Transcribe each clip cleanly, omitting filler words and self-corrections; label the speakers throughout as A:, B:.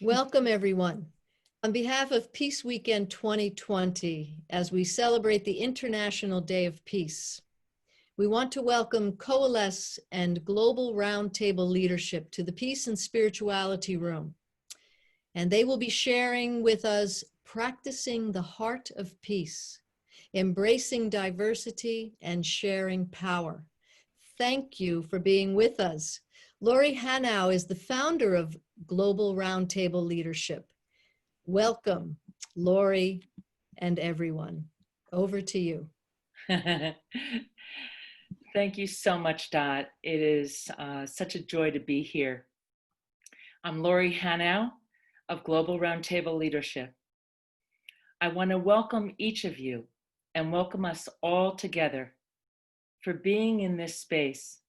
A: Welcome, everyone. On behalf of Peace Weekend 2020, as we celebrate the International Day of Peace, we want to welcome Coalesce and Global Roundtable Leadership to the Peace and Spirituality Room. And they will be sharing with us practicing the heart of peace, embracing diversity, and sharing power. Thank you for being with us. Lori Hanau is the founder of Global Roundtable Leadership. Welcome, Lori and everyone. Over to you.
B: Thank you so much, Dot. It is such a joy to be here. I'm Lori Hanau of Global Roundtable Leadership. I want to welcome each of you and welcome us all together for being in this space,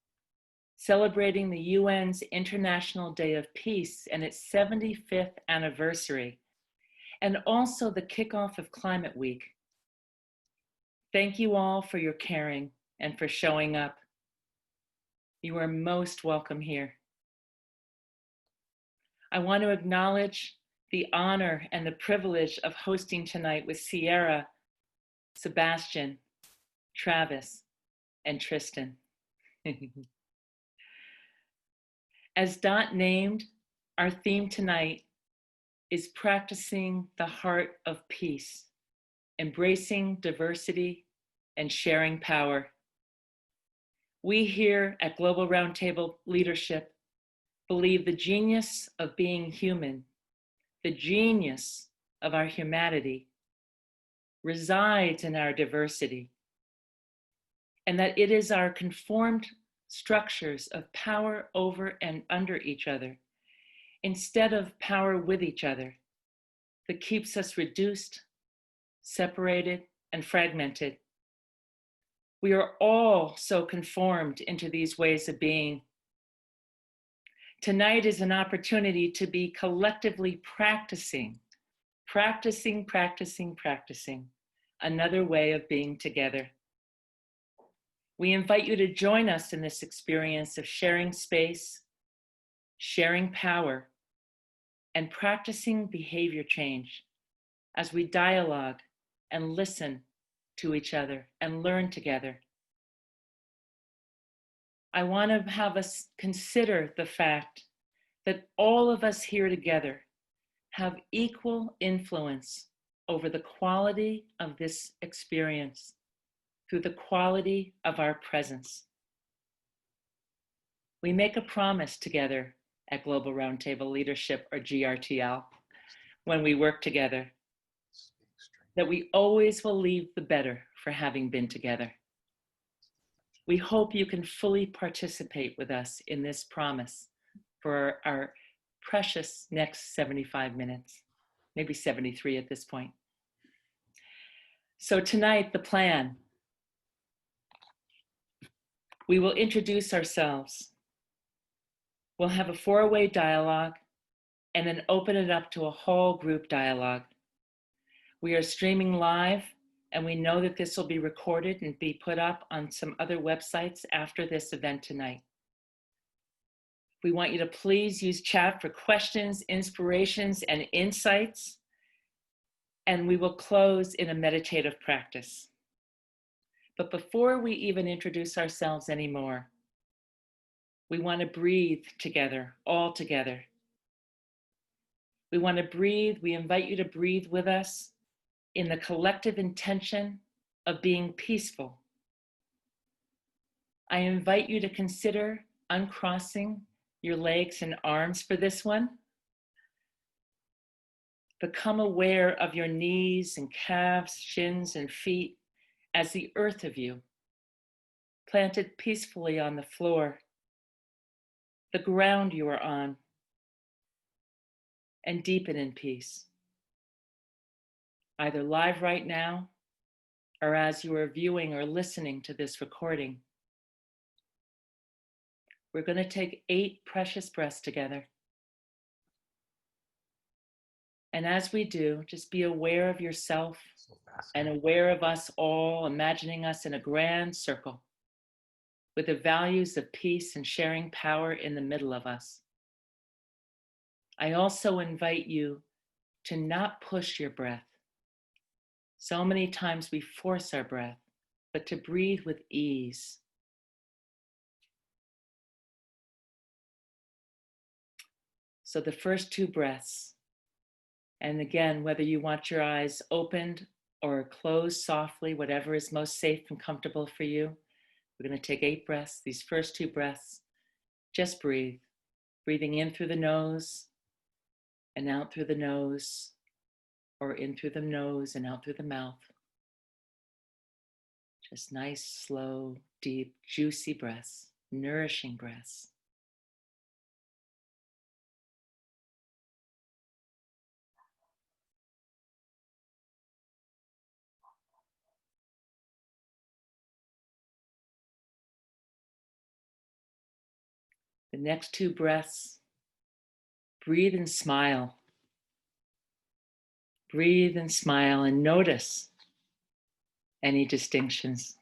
B: celebrating the UN's International Day of Peace and its 75th anniversary, and also the kickoff of Climate Week. Thank you all for your caring and for showing up. You are most welcome here. I want to acknowledge the honor and the privilege of hosting tonight with Sierra, Sebastian, Travis, and Tristan. As Dot named, our theme tonight is practicing the heart of peace, embracing diversity, and sharing power. We here at Global Roundtable Leadership believe the genius of being human, the genius of our humanity, resides in our diversity, and that it is our conformed structures of power over and under each other, instead of power with each other, that keeps us reduced, separated, and fragmented. We are all so conformed into these ways of being. Tonight is an opportunity to be collectively practicing another way of being together. We invite you to join us in this experience of sharing space, sharing power, and practicing behavior change as we dialogue and listen to each other and learn together. I want to have us consider the fact that all of us here together have equal influence over the quality of this experience through the quality of our presence. We make a promise together at Global Roundtable Leadership, or GRTL, when we work together, that we always will leave the better for having been together. We hope you can fully participate with us in this promise for our precious next 75 minutes, maybe 73 at this point. So tonight, the plan. We will introduce ourselves. We'll have a four-way dialogue and then open it up to a whole group dialogue. We are streaming live, and we know that this will be recorded and be put up on some other websites after this event tonight. We want you to please use chat for questions, inspirations, and insights, and we will close in a meditative practice. But before we even introduce ourselves anymore, we want to breathe together, all together. We want to breathe. We invite you to breathe with us in the collective intention of being peaceful. I invite you to consider uncrossing your legs and arms for this one. Become aware of your knees and calves, shins and feet as the earth of you, planted peacefully on the floor, the ground you are on, and deepen in peace. Either live right now, or as you are viewing or listening to this recording. We're going to take 8 precious breaths together. And as we do, just be aware of yourself and aware of us all, imagining us in a grand circle with the values of peace and sharing power in the middle of us. I also invite you to not push your breath. So many times we force our breath, but to breathe with ease. So the first two breaths, and again, whether you want your eyes opened or closed softly, whatever is most safe and comfortable for you. We're going to take 8 breaths. These first 2 breaths, just breathe. Breathing in through the nose and out through the nose, or in through the nose and out through the mouth. Just nice, slow, deep, juicy breaths, nourishing breaths. The next 2 breaths, breathe and smile. Breathe and smile and notice any distinctions.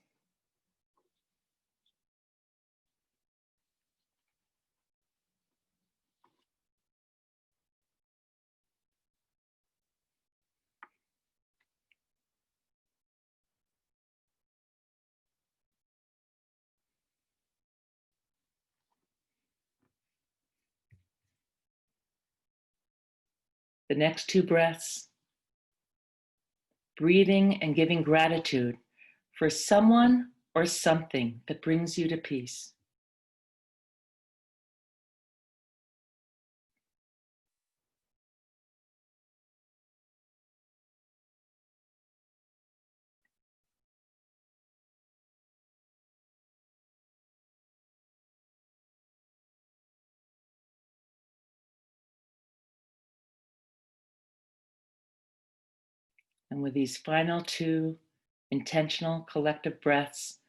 B: The next 2 breaths, breathing and giving gratitude for someone or something that brings you to peace. And with these final 2 intentional collective breaths,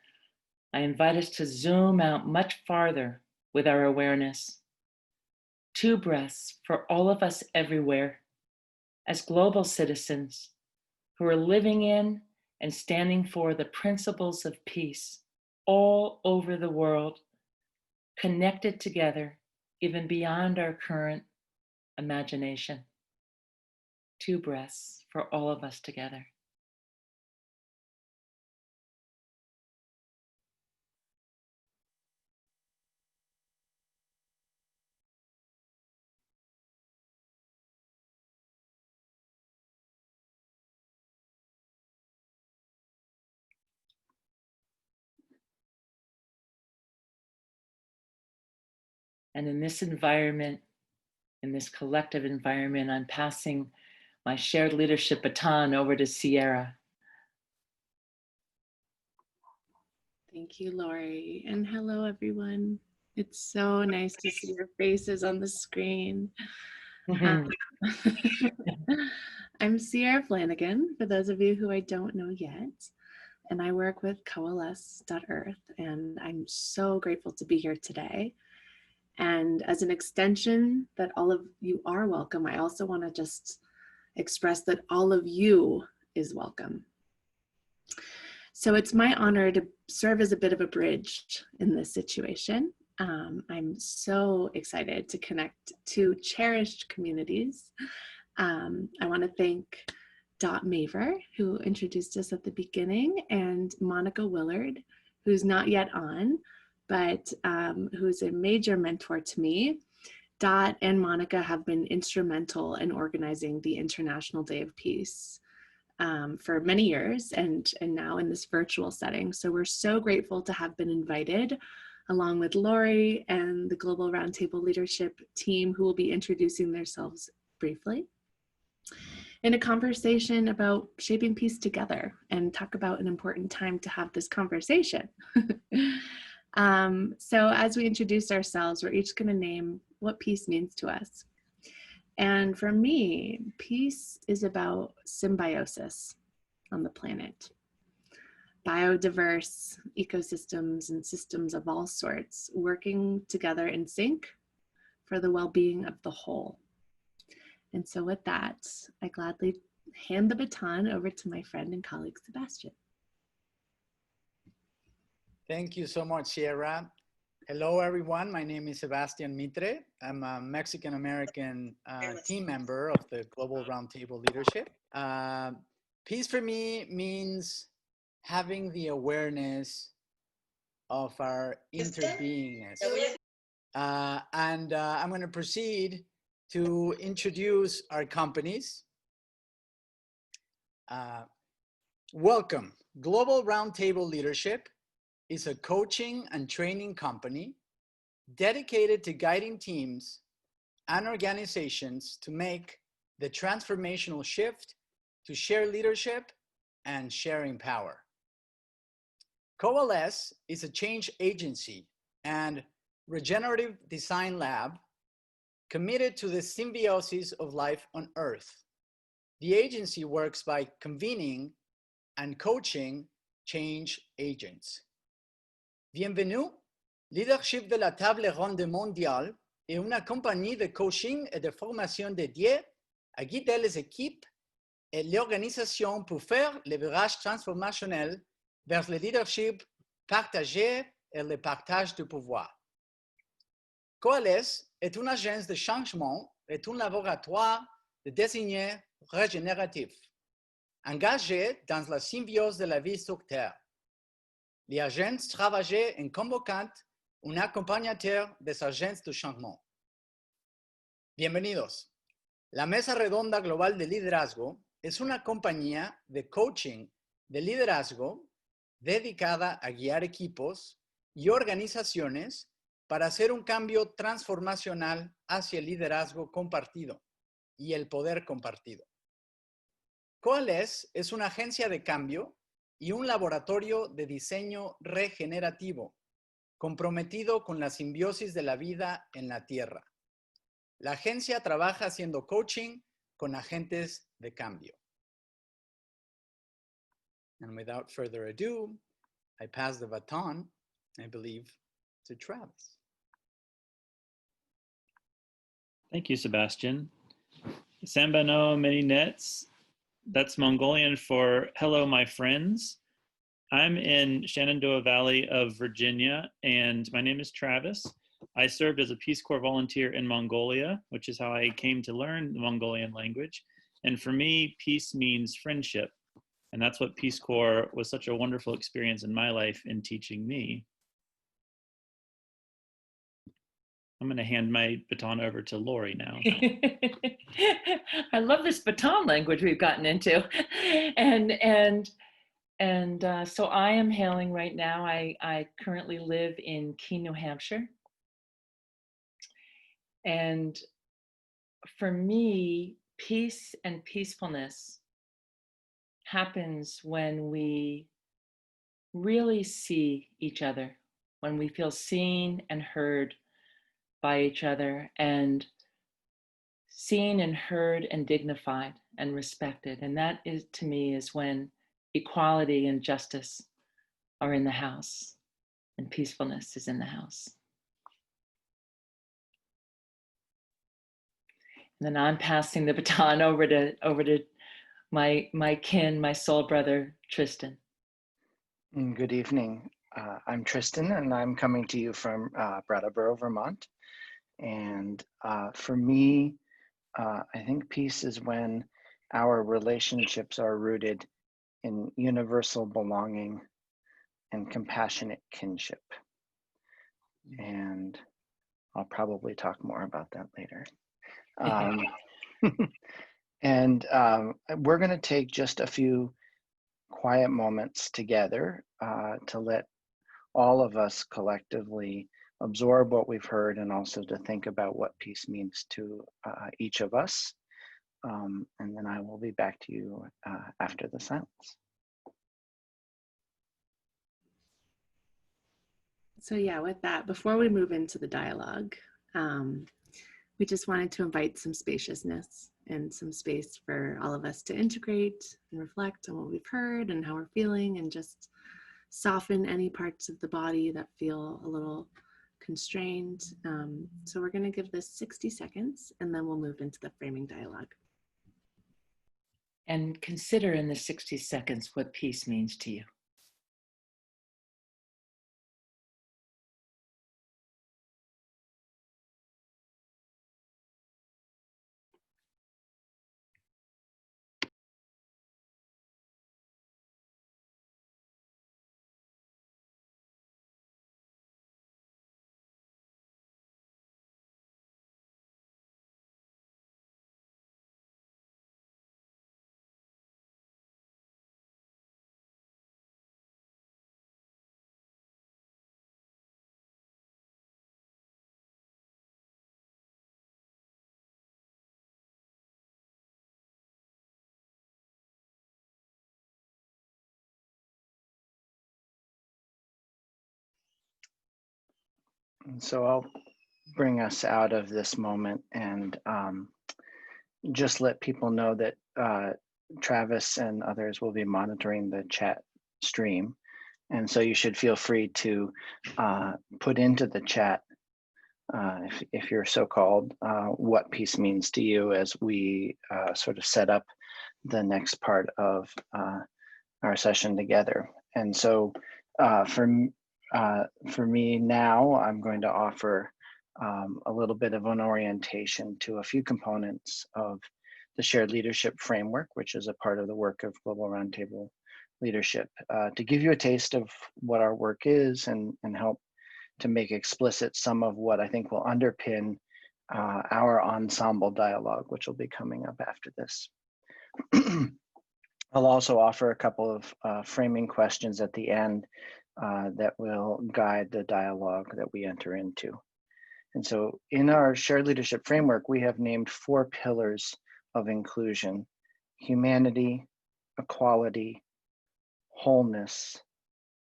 B: I invite us to zoom out much farther with our awareness. 2 breaths for all of us everywhere as global citizens who are living in and standing for the principles of peace all over the world, connected together, even beyond our current imagination. 2 breaths for all of us together. And in this environment, in this collective environment, I'm passing my shared leadership baton over to Sierra.
C: Thank you, Lori. And hello, everyone. It's so nice to see your faces on the screen. I'm Sierra Flanagan, for those of you who I don't know yet. And I work with Coalesce.earth, and I'm so grateful to be here today. And as an extension that all of you are welcome, I also want to just express that all of you is welcome. So it's my honor to serve as a bit of a bridge in this situation. I'm so excited to connect to cherished communities. I want to thank Dot Maver, who introduced us at the beginning, and Monica Willard, who's not yet on, but who's a major mentor to me. Dot and Monica have been instrumental in organizing the International Day of Peace for many years, and now in this virtual setting. So we're so grateful to have been invited, along with Lori and the Global Roundtable Leadership team, who will be introducing themselves briefly, in a conversation about shaping peace together, and talk about an important time to have this conversation. So as we introduce ourselves, we're each going to name what peace means to us. And for me, peace is about symbiosis on the planet. Biodiverse ecosystems and systems of all sorts working together in sync for the well-being of the whole. And so with that, I gladly hand the baton over to my friend and colleague, Sebastian.
D: Thank you so much, Sierra. Hello, everyone. My name is Sebastian Mitre. I'm a Mexican-American team member of the Global Roundtable Leadership. Peace for me means having the awareness of our interbeingness. I'm going to proceed to introduce our companies. Welcome. Global Roundtable Leadership is a coaching and training company dedicated to guiding teams and organizations to make the transformational shift to share leadership and sharing power. Coalesce is a change agency and regenerative design lab committed to the symbiosis of life on Earth. The agency works by convening and coaching change agents. Bienvenue. Leadership de la Table Ronde Mondiale est une compagnie de coaching et de formation dédiée à guider les équipes et l'organisation pour faire le virage transformationnel vers le leadership partagé et le partage du pouvoir. Coalesce est une agence de changement et un laboratoire de design régénératif, engagé dans la symbiose de la vie sur Terre. L'agence travaille en convoquant un accompagnateur des agences de changement. Bienvenidos. La Mesa Redonda Global de Liderazgo es una compañía de coaching de liderazgo dedicada a guiar equipos y organizaciones para hacer un cambio transformacional hacia el liderazgo compartido y el poder compartido. Coalesce es una agencia de cambio y un laboratorio de diseño regenerativo comprometido con la simbiosis de la vida en la Tierra. La agencia trabaja haciendo coaching con agentes de cambio. And without further ado, I pass the baton, I believe, to Travis.
E: Thank you, Sebastian. Sambano many nets. That's Mongolian for hello, my friends. I'm in Shenandoah Valley of Virginia, and my name is Travis. I served as a Peace Corps volunteer in Mongolia, which is how I came to learn the Mongolian language. And for me, peace means friendship. And that's what Peace Corps was such a wonderful experience in my life in teaching me. I'm going to hand my baton over to Lori now.
B: I love this baton language we've gotten into. And so I am hailing right now. I currently live in Keene, New Hampshire. And for me, peace and peacefulness happens when we really see each other, when we feel seen and heard by each other, and seen and heard and dignified and respected. And that is, to me, is when equality and justice are in the house and peacefulness is in the house. And then I'm passing the baton over to my kin, my soul brother, Tristan.
F: Good evening. I'm Tristan, and I'm coming to you from Brattleboro, Vermont. And for me, I think peace is when our relationships are rooted in universal belonging and compassionate kinship. And I'll probably talk more about that later. And we're going to take just a few quiet moments together to let all of us collectively absorb what we've heard and also to think about what peace means to each of us. And then I will be back to you after the silence.
C: So yeah, with that, before we move into the dialogue, we just wanted to invite some spaciousness and some space for all of us to integrate and reflect on what we've heard and how we're feeling, and just soften any parts of the body that feel a little constrained. So we're going to give this 60 seconds and then we'll move into the framing dialogue.
B: And consider in the 60 seconds what peace means to you.
F: And so I'll bring us out of this moment and just let people know that Travis and others will be monitoring the chat stream. And so you should feel free to put into the chat, if you're so called, what peace means to you as we sort of set up the next part of our session together. And so for me now, I'm going to offer a little bit of an orientation to a few components of the shared leadership framework, which is a part of the work of Global Roundtable Leadership, to give you a taste of what our work is and help to make explicit some of what I think will underpin our ensemble dialogue, which will be coming up after this. I'll also offer a couple of framing questions at the end that will guide the dialogue that we enter into. And so in our shared leadership framework, we have named 4 pillars of inclusion: humanity, equality, wholeness,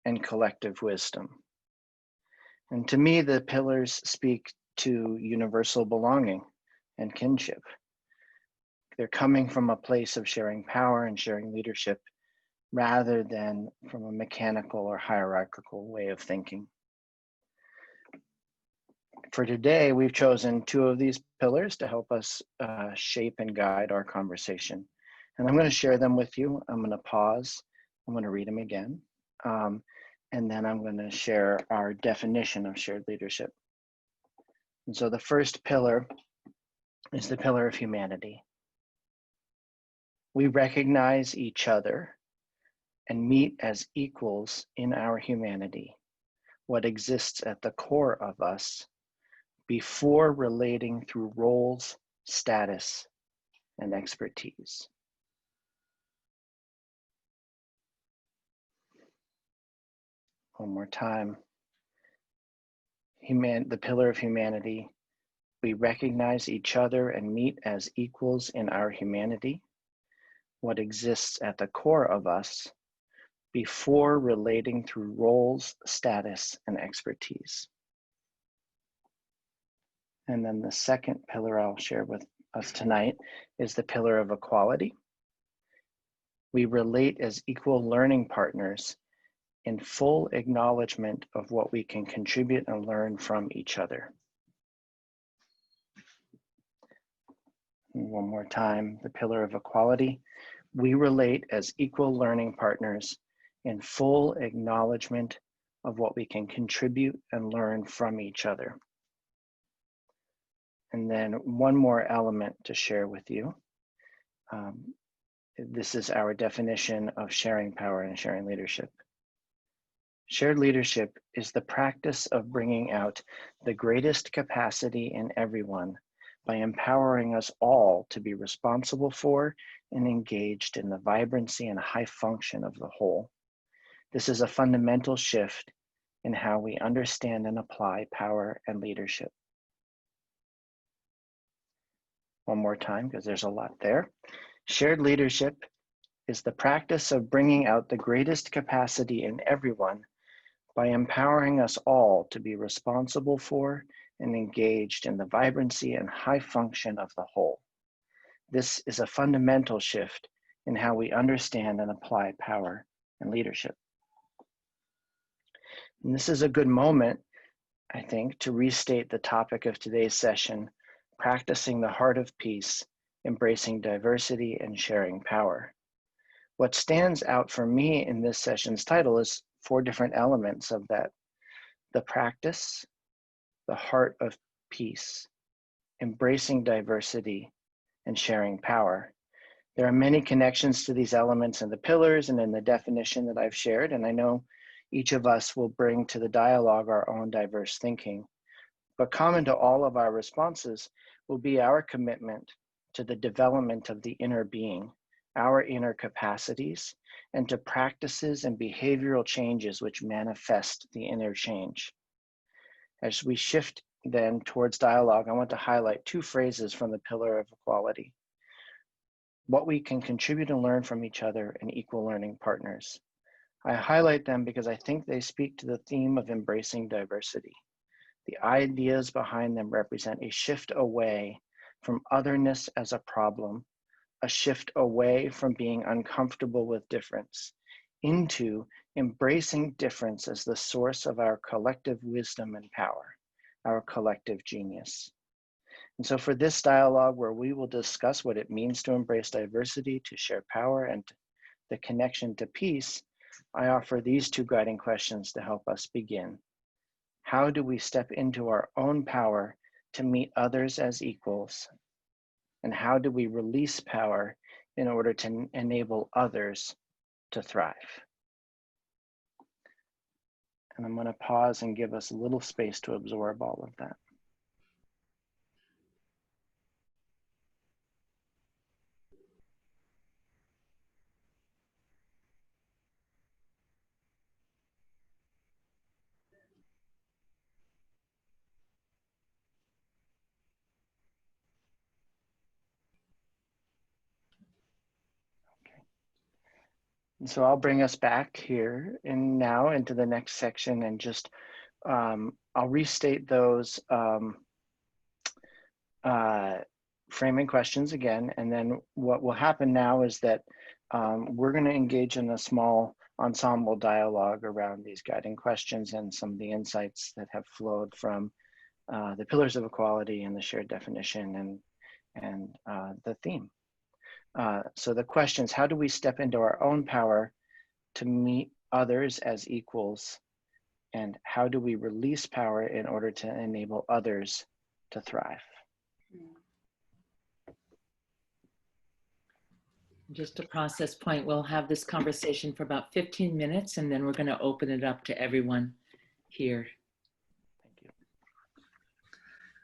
F: and collective wisdom. And to me, the pillars speak to universal belonging and kinship. They're coming from a place of sharing power and sharing leadership rather than from a mechanical or hierarchical way of thinking. For today, we've chosen 2 of these pillars to help us shape and guide our conversation. And I'm going to share them with you. I'm going to pause. I'm going to read them again. And then I'm going to share our definition of shared leadership. And so the first pillar is the pillar of humanity. We recognize each other and meet as equals in our humanity, what exists at the core of us, before relating through roles, status, and expertise. One more time. The pillar of humanity. We recognize each other and meet as equals in our humanity, what exists at the core of us, before relating through roles, status, and expertise. And then the second pillar I'll share with us tonight is the pillar of equality. We relate as equal learning partners in full acknowledgement of what we can contribute and learn from each other. And one more time, the pillar of equality. We relate as equal learning partners in full acknowledgement of what we can contribute and learn from each other. And then one more element to share with you. This is our definition of sharing power and sharing leadership. Shared leadership is the practice of bringing out the greatest capacity in everyone by empowering us all to be responsible for and engaged in the vibrancy and high function of the whole. This is a fundamental shift in how we understand and apply power and leadership. One more time, because there's a lot there. Shared leadership is the practice of bringing out the greatest capacity in everyone by empowering us all to be responsible for and engaged in the vibrancy and high function of the whole. This is a fundamental shift in how we understand and apply power and leadership. And this is a good moment, I think, to restate the topic of today's session: practicing the heart of peace, embracing diversity, and sharing power. What stands out for me in this session's title is 4 different elements of that: the practice, the heart of peace, embracing diversity, and sharing power. There are many connections to these elements in the pillars and in the definition that I've shared, and I know each of us will bring to the dialogue our own diverse thinking. But common to all of our responses will be our commitment to the development of the inner being, our inner capacities, and to practices and behavioral changes which manifest the inner change. As we shift then towards dialogue, I want to highlight 2 phrases from the pillar of equality: what we can contribute and learn from each other, and equal learning partners. I highlight them because I think they speak to the theme of embracing diversity. The ideas behind them represent a shift away from otherness as a problem, a shift away from being uncomfortable with difference, into embracing difference as the source of our collective wisdom and power, our collective genius. And so for this dialogue, where we will discuss what it means to embrace diversity, to share power, and the connection to peace, I offer these two guiding questions to help us begin. How do we step into our own power to meet others as equals? And how do we release power in order to enable others to thrive? And I'm going to pause and give us a little space to absorb all of that. And so I'll bring us back here and now into the next section, and just I'll restate those framing questions again. And then what will happen now is that we're going to engage in a small ensemble dialogue around these guiding questions and some of the insights that have flowed from the pillars of equality and the shared definition and the theme. So the questions: how do we step into our own power to meet others as equals? And how do we release power in order to enable others to thrive?
B: Just a process point, we'll have this conversation for about 15 minutes, and then we're going to open it up to everyone here.
F: Thank you.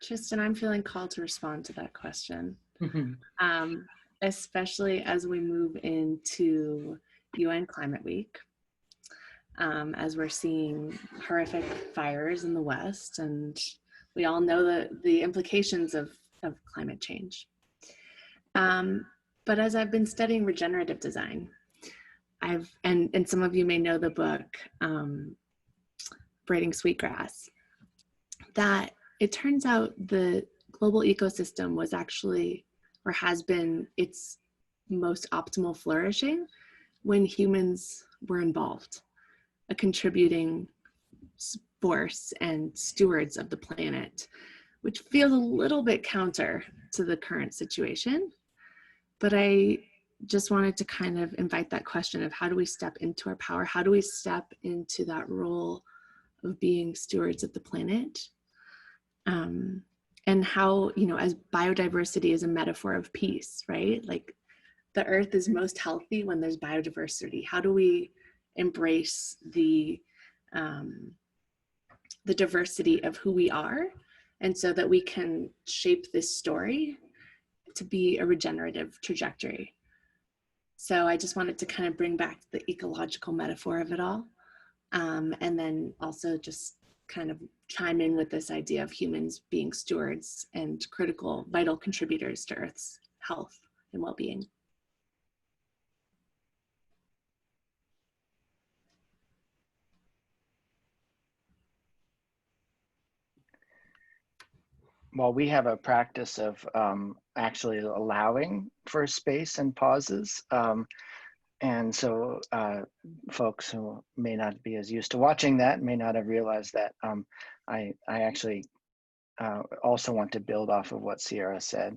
C: Tristan, I'm feeling called to respond to that question.
B: Mm-hmm.
C: Especially as we move into UN Climate Week, as we're seeing horrific fires in the West, and we all know the implications of climate change. But as I've been studying regenerative design, and some of you may know the book, Braiding Sweetgrass, that it turns out the global ecosystem was actually, or has been, its most optimal flourishing when humans were involved, a contributing force and stewards of the planet, which feels a little bit counter to the current situation. But I just wanted to kind of invite that question of, how do we step into our power? How do we step into that role of being stewards of the planet? And how, as biodiversity is a metaphor of peace, right? Like, the earth is most healthy when there's biodiversity. How do we embrace the diversity of who we are, and so that we can shape this story to be a regenerative trajectory? So I just wanted to kind of bring back the ecological metaphor of it all. And then also just kind of chime in with this idea of humans being stewards and critical, vital contributors to Earth's health and well-being.
F: Well, we have a practice of actually allowing for space and pauses. And so folks who may not be as used to watching that may not have realized that I actually also want to build off of what Sierra said,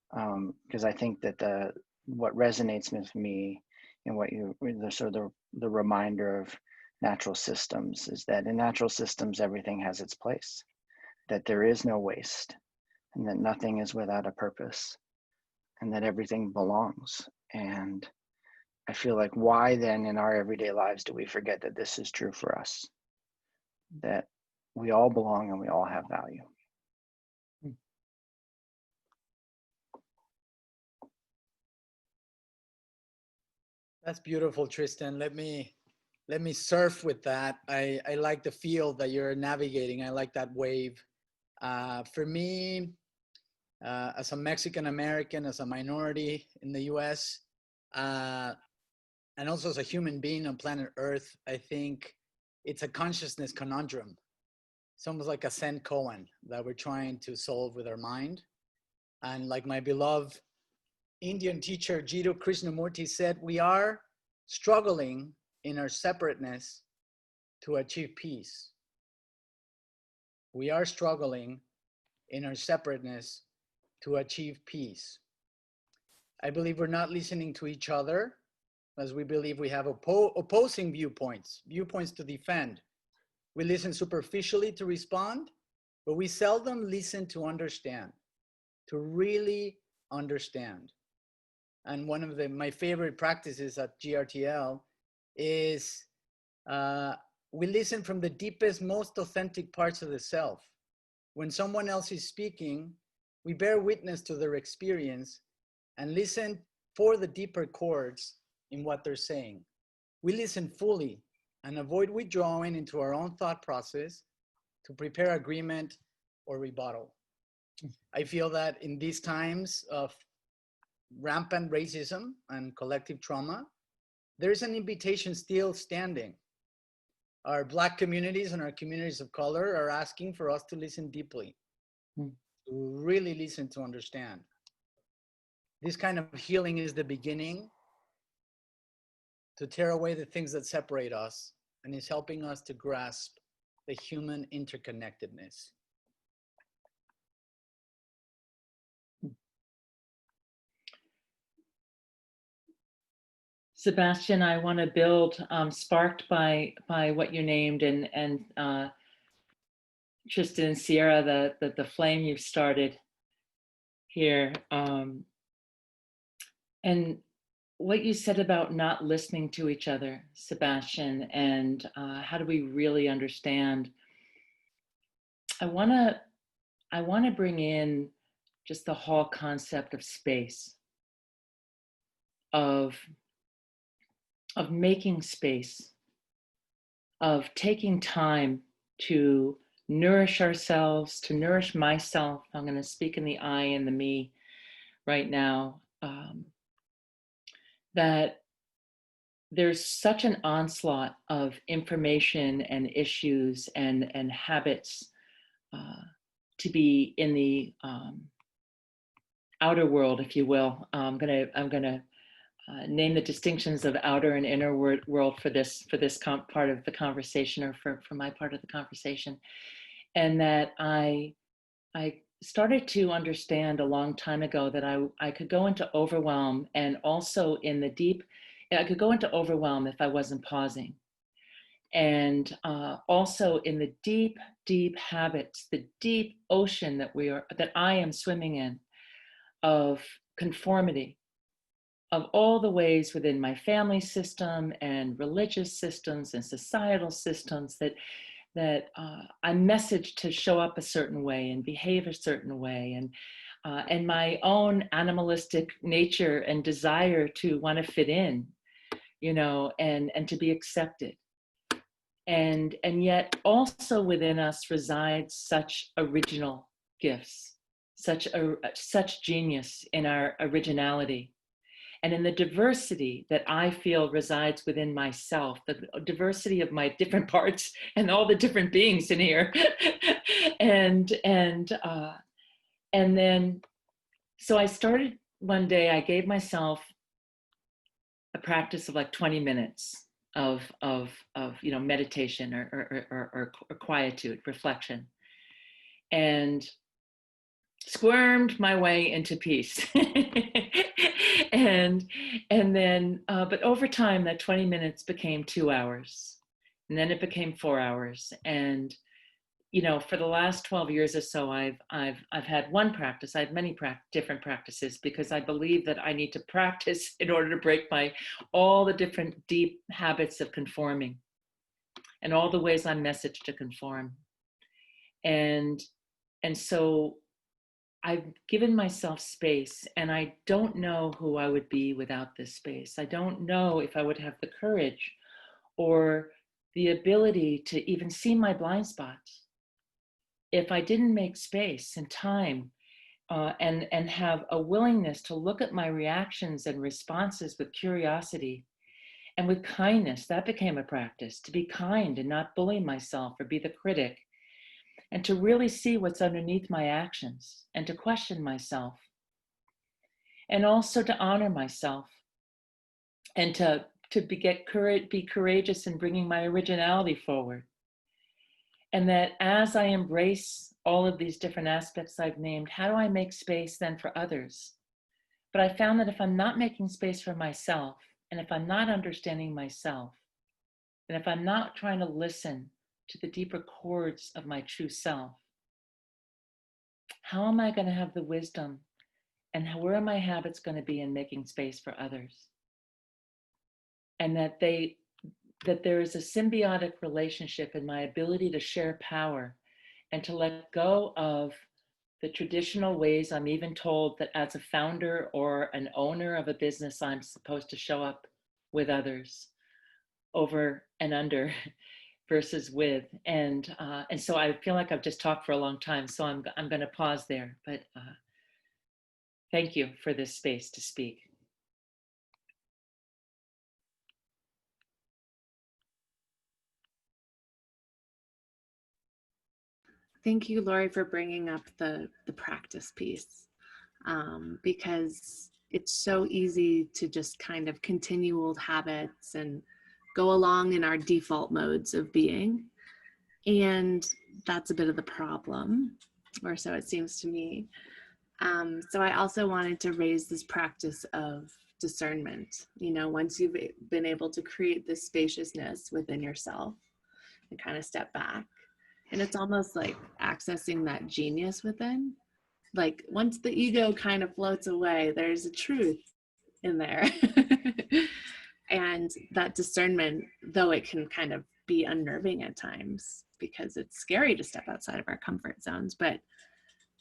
F: because I think that what resonates with me and what the reminder of natural systems is that in natural systems, everything has its place, that there is no waste, and that nothing is without a purpose, and that everything belongs. And I feel like, why then in our everyday lives do we forget that this is true for us? That we all belong and we all have value.
D: That's beautiful, Tristan. Let me surf with that. I like the field that you're navigating. I like that wave. For me, as a Mexican American, as a minority in the US, and also as a human being on planet Earth, I think it's a consciousness conundrum. It's almost like a Sen koan that we're trying to solve with our mind. And like my beloved Indian teacher Jiddu Krishnamurti said, we are struggling in our separateness to achieve peace. We are struggling in our separateness to achieve peace. I believe we're not listening to each other, as we believe we have opposing viewpoints to defend. We listen superficially to respond, but we seldom listen to understand, to really understand. And one of my favorite practices at GRTL is we listen from the deepest, most authentic parts of the self. When someone else is speaking, we bear witness to their experience and listen for the deeper chords in what they're saying. We listen fully and avoid withdrawing into our own thought process to prepare agreement or rebuttal. I feel that in these times of rampant racism and collective trauma, there's an invitation still standing. Our Black communities and our communities of color are asking for us to listen deeply, to really listen to understand. This kind of healing is the beginning to tear away the things that separate us and is helping us to grasp the human interconnectedness.
B: Sebastian, I want to build, sparked by what you named, and Tristan and Sierra, the flame you've started here, and what you said about not listening to each other, Sebastian, and how do we really understand? I want to bring in just the whole concept of space, of making space, of taking time to nourish ourselves, to nourish myself. I'm going to speak in the I and the me right now. That there's such an onslaught of information and issues and habits to be in the outer world, if you will. I'm gonna name the distinctions of outer and inner world for this part of the conversation, or for my part of the conversation, and that I started to understand a long time ago that I could go into overwhelm, and also in the deep, I could go into overwhelm if I wasn't pausing. And also in the deep, deep habits, the deep ocean that I am swimming in, of conformity, of all the ways within my family system and religious systems and societal systems that I'm messaged to show up a certain way and behave a certain way, and my own animalistic nature and desire to want to fit in, and to be accepted. And yet also within us resides such original gifts, such genius in our originality, and in the diversity that I feel resides within myself, the diversity of my different parts and all the different beings in here. and then, so I started one day, I gave myself a practice of like 20 minutes of meditation or quietude, reflection, and squirmed my way into peace. and then but over time that 20 minutes became 2 hours, and then it became 4 hours, and for the last 12 years or so, I've had one practice. I have many different practices, because I believe that I need to practice in order to break all the different deep habits of conforming and all the ways I'm messaged to conform. And so I've given myself space, and I don't know who I would be without this space. I don't know if I would have the courage or the ability to even see my blind spots if I didn't make space and time and have a willingness to look at my reactions and responses with curiosity and with kindness. That became a practice, to be kind and not bully myself or be the critic. and to really see what's underneath my actions and to question myself, and also to honor myself and to be courageous in bringing my originality forward. And that as I embrace all of these different aspects I've named, how do I make space then for others? But I found that if I'm not making space for myself, and if I'm not understanding myself, and if I'm not trying to listen to the deeper chords of my true self, how am I going to have the wisdom, and where are my habits going to be in making space for others? And that there is a symbiotic relationship in my ability to share power and to let go of the traditional ways I'm even told that as a founder or an owner of a business, I'm supposed to show up with others, over and under versus with. And so I feel like I've just talked for a long time, so I'm going to pause there. But thank you for this space to speak.
C: Thank you, Lori, for bringing up the practice piece, because it's so easy to just kind of continue old habits and go along in our default modes of being. And that's a bit of the problem, or so it seems to me. So I also wanted to raise this practice of discernment. You know, once you've been able to create this spaciousness within yourself and kind of step back, and it's almost like accessing that genius within. Like once the ego kind of floats away, there's a truth in there. And that discernment, though it can kind of be unnerving at times because it's scary to step outside of our comfort zones, but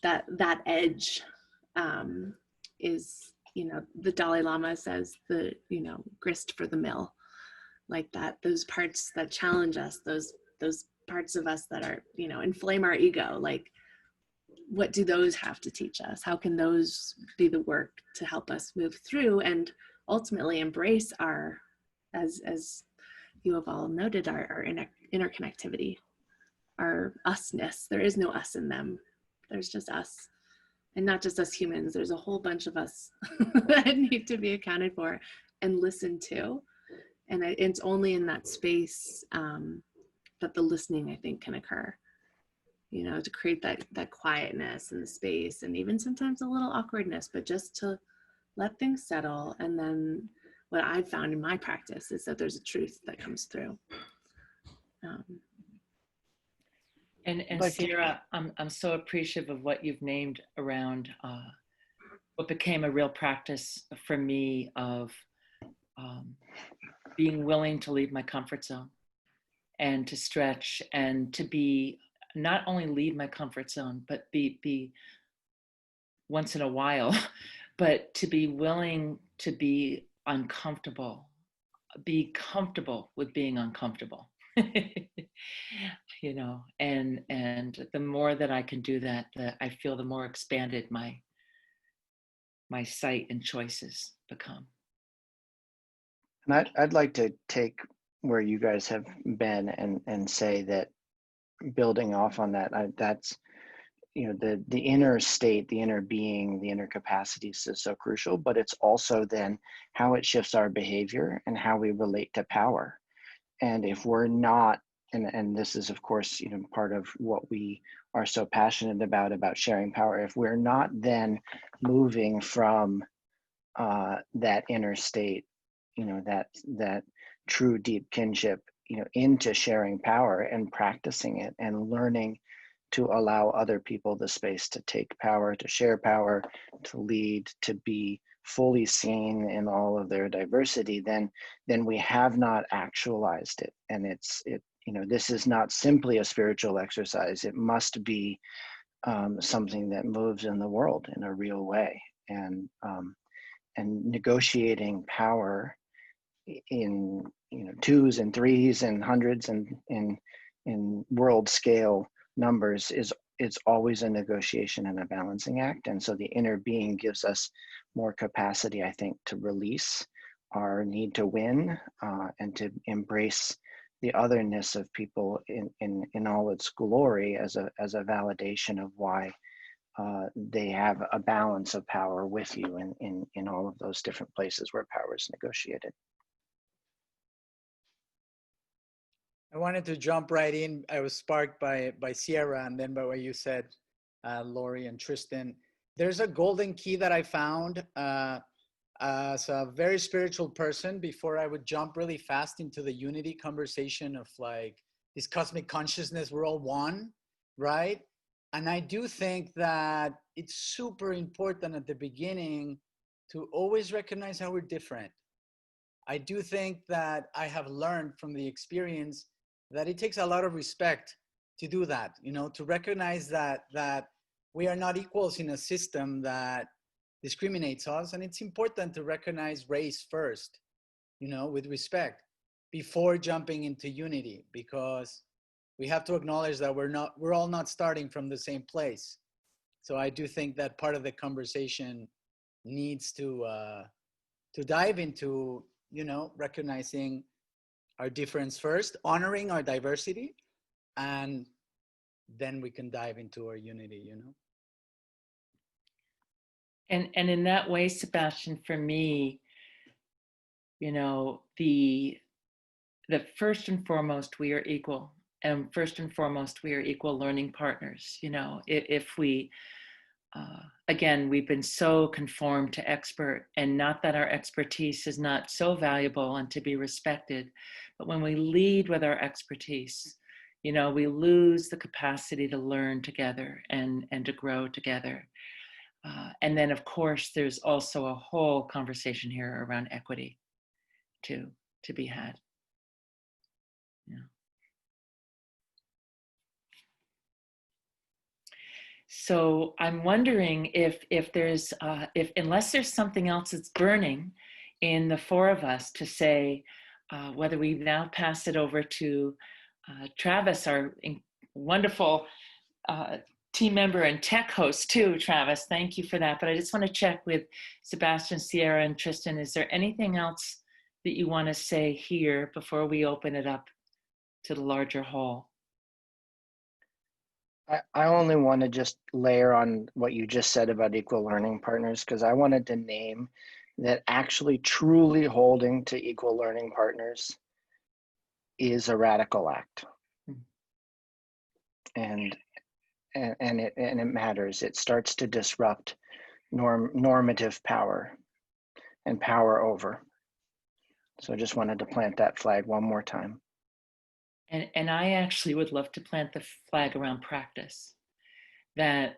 C: that edge is, you know, the Dalai Lama says the, you know, grist for the mill, like that, those parts that challenge us, those parts of us that are, you know, inflame our ego, like what do those have to teach us? How can those be the work to help us move through and ultimately embrace our, as you have all noted, our interconnectivity, our usness. There is no us in them. There's just us. And not just us humans, there's a whole bunch of us that need to be accounted for and listened to. And it's only in that space that the listening, I think, can occur. You know, to create that quietness in the space, and even sometimes a little awkwardness, but just to let things settle. And then what I've found in my practice is that there's a truth that comes through.
B: And Sarah, I'm so appreciative of what you've named around what became a real practice for me of being willing to leave my comfort zone and to stretch and to be, not only leave my comfort zone, but be once in a while, but to be willing to be uncomfortable, be comfortable with being uncomfortable. You know, and the more that I can do that, I feel the more expanded my sight and choices become.
F: And I'd like to take where you guys have been and say that, building off on that, that's, you know, the inner state, the inner being, the inner capacities is so crucial, but it's also then how it shifts our behavior and how we relate to power. And if we're not, and this is of course, you know, part of what we are so passionate about sharing power, if we're not then moving from that inner state, you know, that true deep kinship, you know, into sharing power and practicing it and learning to allow other people the space to take power, to share power, to lead, to be fully seen in all of their diversity, then we have not actualized it. And you know, this is not simply a spiritual exercise. It must be something that moves in the world in a real way. And negotiating power in, you know, twos and threes and hundreds and in world scale numbers it's always a negotiation and a balancing act. And so the inner being gives us more capacity, I think, to release our need to win and to embrace the otherness of people in all its glory as a validation of why they have a balance of power with you in all of those different places where power is negotiated.
D: I wanted to jump right in. I was sparked by Sierra and then by what you said, Lori and Tristan. There's a golden key that I found as a very spiritual person before I would jump really fast into the unity conversation of like this cosmic consciousness, we're all one, right? And I do think that it's super important at the beginning to always recognize how we're different. I do think that I have learned from the experience that it takes a lot of respect to do that, you know, to recognize that we are not equals in a system that discriminates us. And it's important to recognize race first, you know, with respect before jumping into unity, because we have to acknowledge that we're all not starting from the same place. So I do think that part of the conversation needs to dive into, you know, recognizing our difference first, honoring our diversity, and then we can dive into our unity, you know?
B: And in that way, Sebastian, for me, you know, the first and foremost, we are equal. And first and foremost, we are equal learning partners. You know, if we, again, we've been so conformed to expert, and not that our expertise is not so valuable and to be respected, but when we lead with our expertise, you know, we lose the capacity to learn together and to grow together. And then, of course, there's also a whole conversation here around equity to be had. Yeah. So I'm wondering if there's unless there's something else that's burning in the four of us to say, whether we now pass it over to Travis, our wonderful team member and tech host too, Travis. Thank you for that. But I just want to check with Sebastian, Sierra, and Tristan. Is there anything else that you want to say here before we open it up to the larger whole?
F: I only want to just layer on what you just said about equal learning partners, because I wanted to name that actually truly holding to equal learning partners is a radical act. And it matters. It starts to disrupt normative power and power over. So I just wanted to plant that flag one more time.
B: And I actually would love to plant the flag around practice. That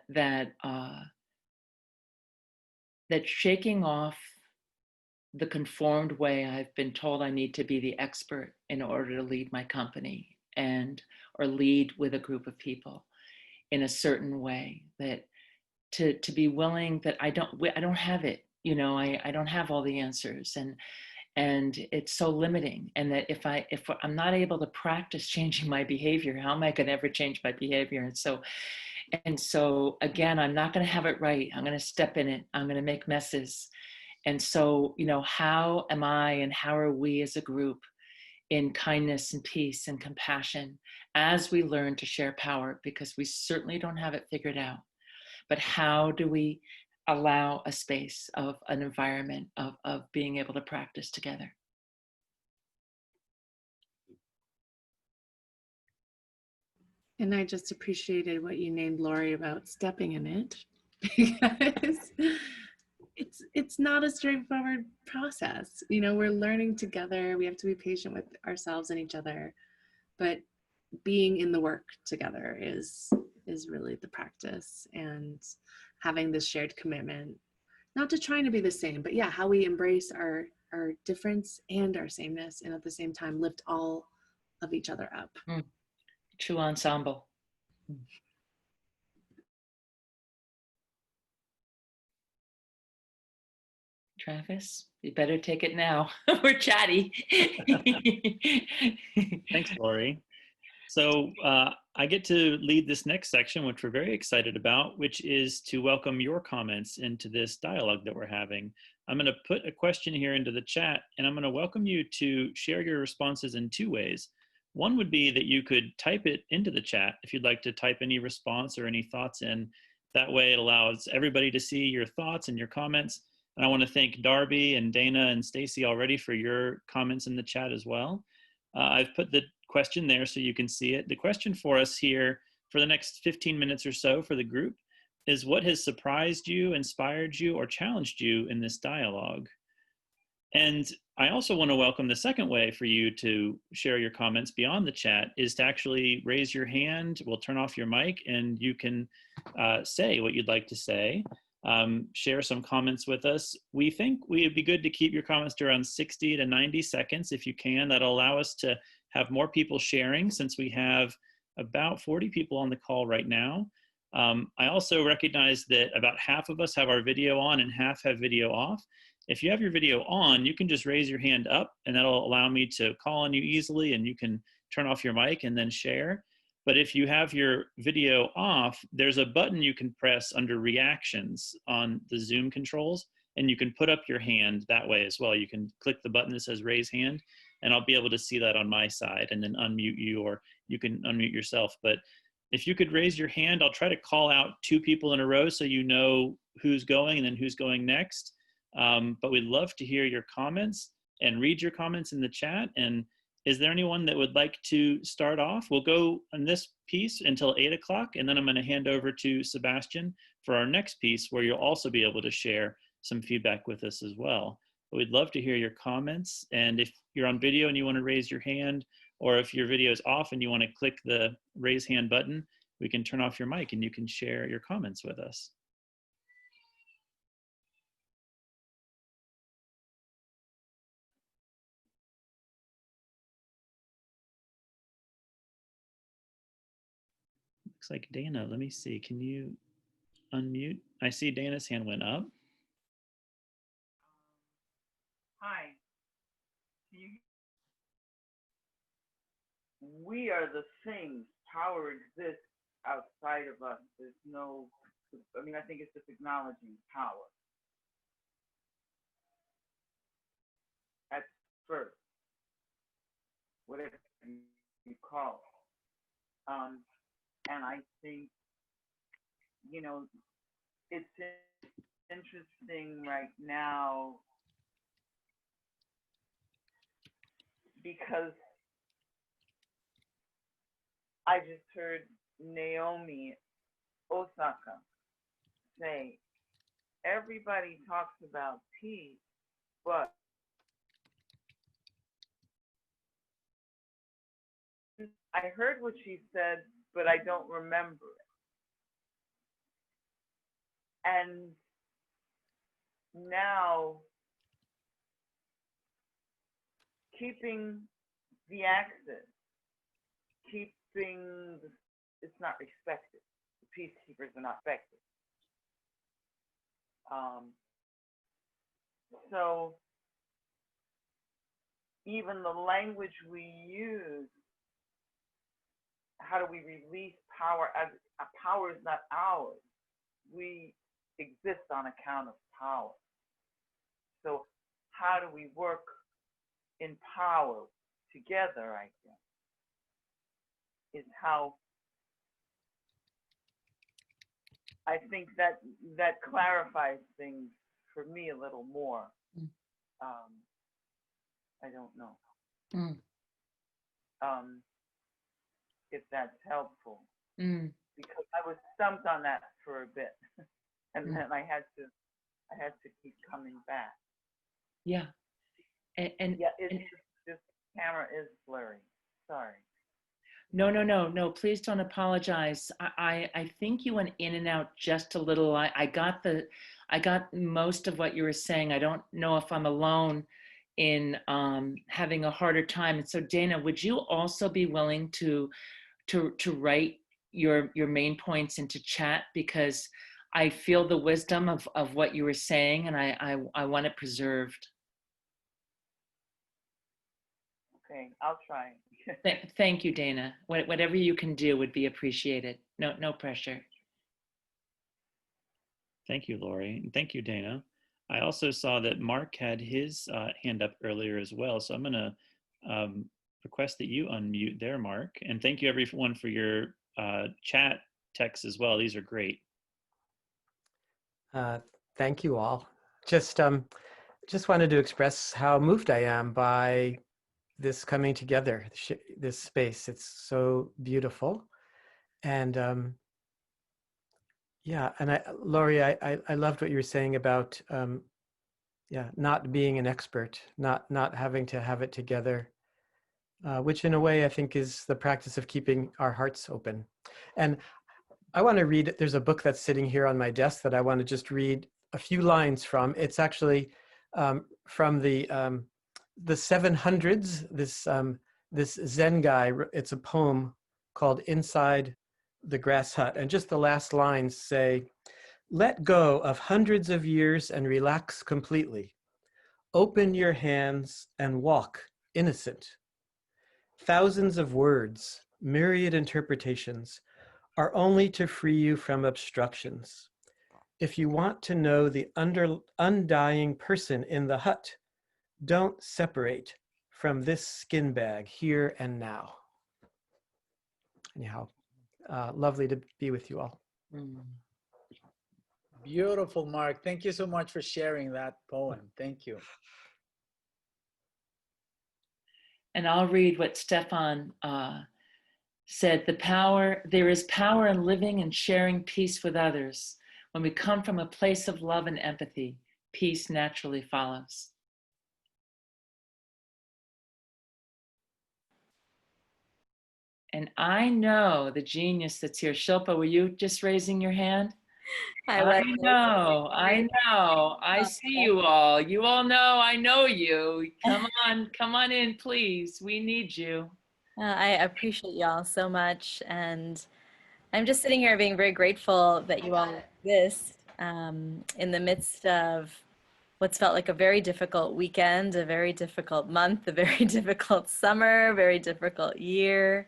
B: shaking off the conformed way I've been told I need to be the expert in order to lead my company or lead with a group of people in a certain way, that to be willing that I don't have it, you know, I don't have all the answers, and it's so limiting, and that if I'm not able to practice changing my behavior, how am I going to ever change my behavior? And so again, I'm not going to have it right. I'm going to step in it. I'm going to make messes. And so, you know, how am I and how are we as a group in kindness and peace and compassion as we learn to share power? Because we certainly don't have it figured out. But how do we allow a space of an environment of being able to practice together?
C: And I just appreciated what you named, Lori, about stepping in it, because it's not a straightforward process. You know, we're learning together. We have to be patient with ourselves and each other, but being in the work together is really the practice, and having this shared commitment, not to trying to be the same, but yeah, how we embrace our difference and our sameness, and at the same time lift all of each other up.
B: True ensemble. Travis, you better take it now. We're chatty.
E: Thanks, Lori. So I get to lead this next section, which we're very excited about, which is to welcome your comments into this dialogue that we're having. I'm going to put a question here into the chat, and I'm going to welcome you to share your responses in two ways. One would be that you could type it into the chat if you'd like to type any response or any thoughts in. That way it allows everybody to see your thoughts and your comments. And I want to thank Darby and Dana and Stacy already for your comments in the chat as well. I've put the question there so you can see it. The question for us here for the next 15 minutes or so for the group is, what has surprised you, inspired you, or challenged you in this dialogue? And I also want to welcome the second way for you to share your comments beyond the chat is to actually raise your hand. We'll turn off your mic and you can say what you'd like to say. Share some comments with us. We think it'd be good to keep your comments to around 60 to 90 seconds if you can. That'll allow us to have more people sharing, since we have about 40 people on the call right now. I also recognize that about half of us have our video on and half have video off. If you have your video on, you can just raise your hand up and that'll allow me to call on you easily, and you can turn off your mic and then share. But if you have your video off, there's a button you can press under reactions on the Zoom controls, and you can put up your hand that way as well. You can click the button that says raise hand, and I'll be able to see that on my side and then unmute you, or you can unmute yourself. But if you could raise your hand, I'll try to call out 2 people in a row so you know who's going and then who's going next. But we'd love to hear your comments and read your comments in the chat. And is there anyone that would like to start off? We'll go on this piece until 8 o'clock, and then I'm going to hand over to Sebastian for our next piece, where you'll also be able to share some feedback with us as well. But we'd love to hear your comments. And if you're on video and you want to raise your hand, or if your video is off and you want to click the raise hand button, we can turn off your mic and you can share your comments with us. Looks like Dana. Let me see. Can you unmute? I see Dana's hand went up.
G: Hi. We are the things. Power exists outside of us. There's no, I mean, I think it's just acknowledging power at first, whatever you call it. And I think, you know, it's interesting right now because I just heard Naomi Osaka say, everybody talks about peace, but I heard what she said, but I don't remember it. And now, keeping the access, it's not respected. The peacekeepers are not respected. So even the language we use, how do we release power? As power is not ours. We exist on account of power. So how do we work in power together, I guess, is how I think that clarifies things for me a little more. I don't know. If that's helpful. Because I was stumped on that for a bit. And then I had to keep coming back.
B: Yeah. And
G: yeah, this camera is blurry. Sorry.
B: No, please don't apologize. I think you went in and out just a little. I got most of what you were saying. I don't know if I'm alone in having a harder time. And so Dana, would you also be willing to write your main points into chat, because I feel the wisdom of what you were saying, and I want it preserved.
G: Okay, I'll try.
B: Thank you, Dana. Whatever you can do would be appreciated. No pressure.
E: Thank you, Lori. And thank you, Dana. I also saw that Mark had his hand up earlier as well. So I'm going to request that you unmute there, Mark. And thank you everyone for your chat texts as well. These are great.
H: Thank you all. Just wanted to express how moved I am by this coming together, this space. It's so beautiful. And yeah, and Laurie, I loved what you were saying about not being an expert, not having to have it together, which in a way I think is the practice of keeping our hearts open. And I want to read, there's a book that's sitting here on my desk that I want to just read a few lines from. It's actually from the 700s, this Zen guy. It's a poem called Inside the Grass Hut. And just the last lines say, "Let go of hundreds of years and relax completely. Open your hands and walk innocent. Thousands of words, myriad interpretations, are only to free you from obstructions. If you want to know the undying person in the hut, don't separate from this skin bag here and now." Anyhow, lovely to be with you all.
D: Beautiful, Mark. Thank you so much for sharing that poem. Thank you.
B: And I'll read what Stefan said. There is power in living and sharing peace with others. When we come from a place of love and empathy, peace naturally follows. And I know the genius that's here. Shilpa, were you just raising your hand? I know. I see you all. You all know I know you. Come on in, please. We need you.
I: I appreciate y'all so much. And I'm just sitting here being very grateful that you all exist in the midst of what's felt like a very difficult weekend, a very difficult month, a very difficult summer, a very difficult year.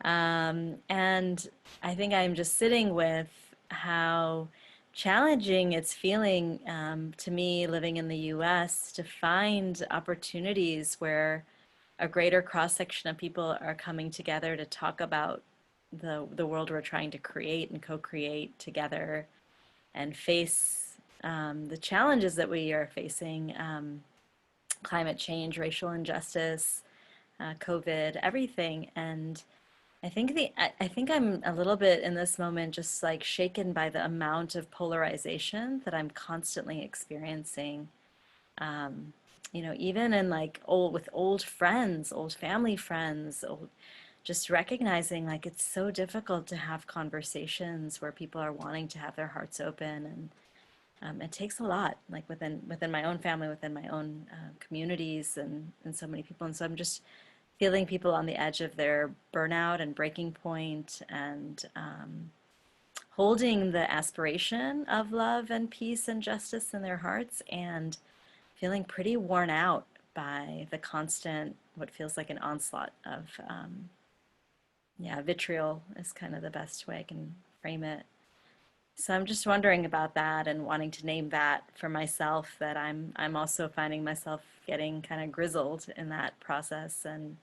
I: And I think I'm just sitting with how challenging it's feeling to me living in the US to find opportunities where a greater cross-section of people are coming together to talk about the world we're trying to create and co-create together and face the challenges that we are facing, climate change, racial injustice, COVID, everything. And I think I'm a little bit in this moment just like shaken by the amount of polarization that I'm constantly experiencing. Even in like with old friends, old family friends, just recognizing like it's so difficult to have conversations where people are wanting to have their hearts open, and it takes a lot, like within my own family, within my own communities, and so many people. And so I'm just feeling people on the edge of their burnout and breaking point, and holding the aspiration of love and peace and justice in their hearts, and feeling pretty worn out by the constant, what feels like an onslaught of, vitriol is kind of the best way I can frame it. So I'm just wondering about that and wanting to name that for myself, that I'm also finding myself getting kind of grizzled in that process, and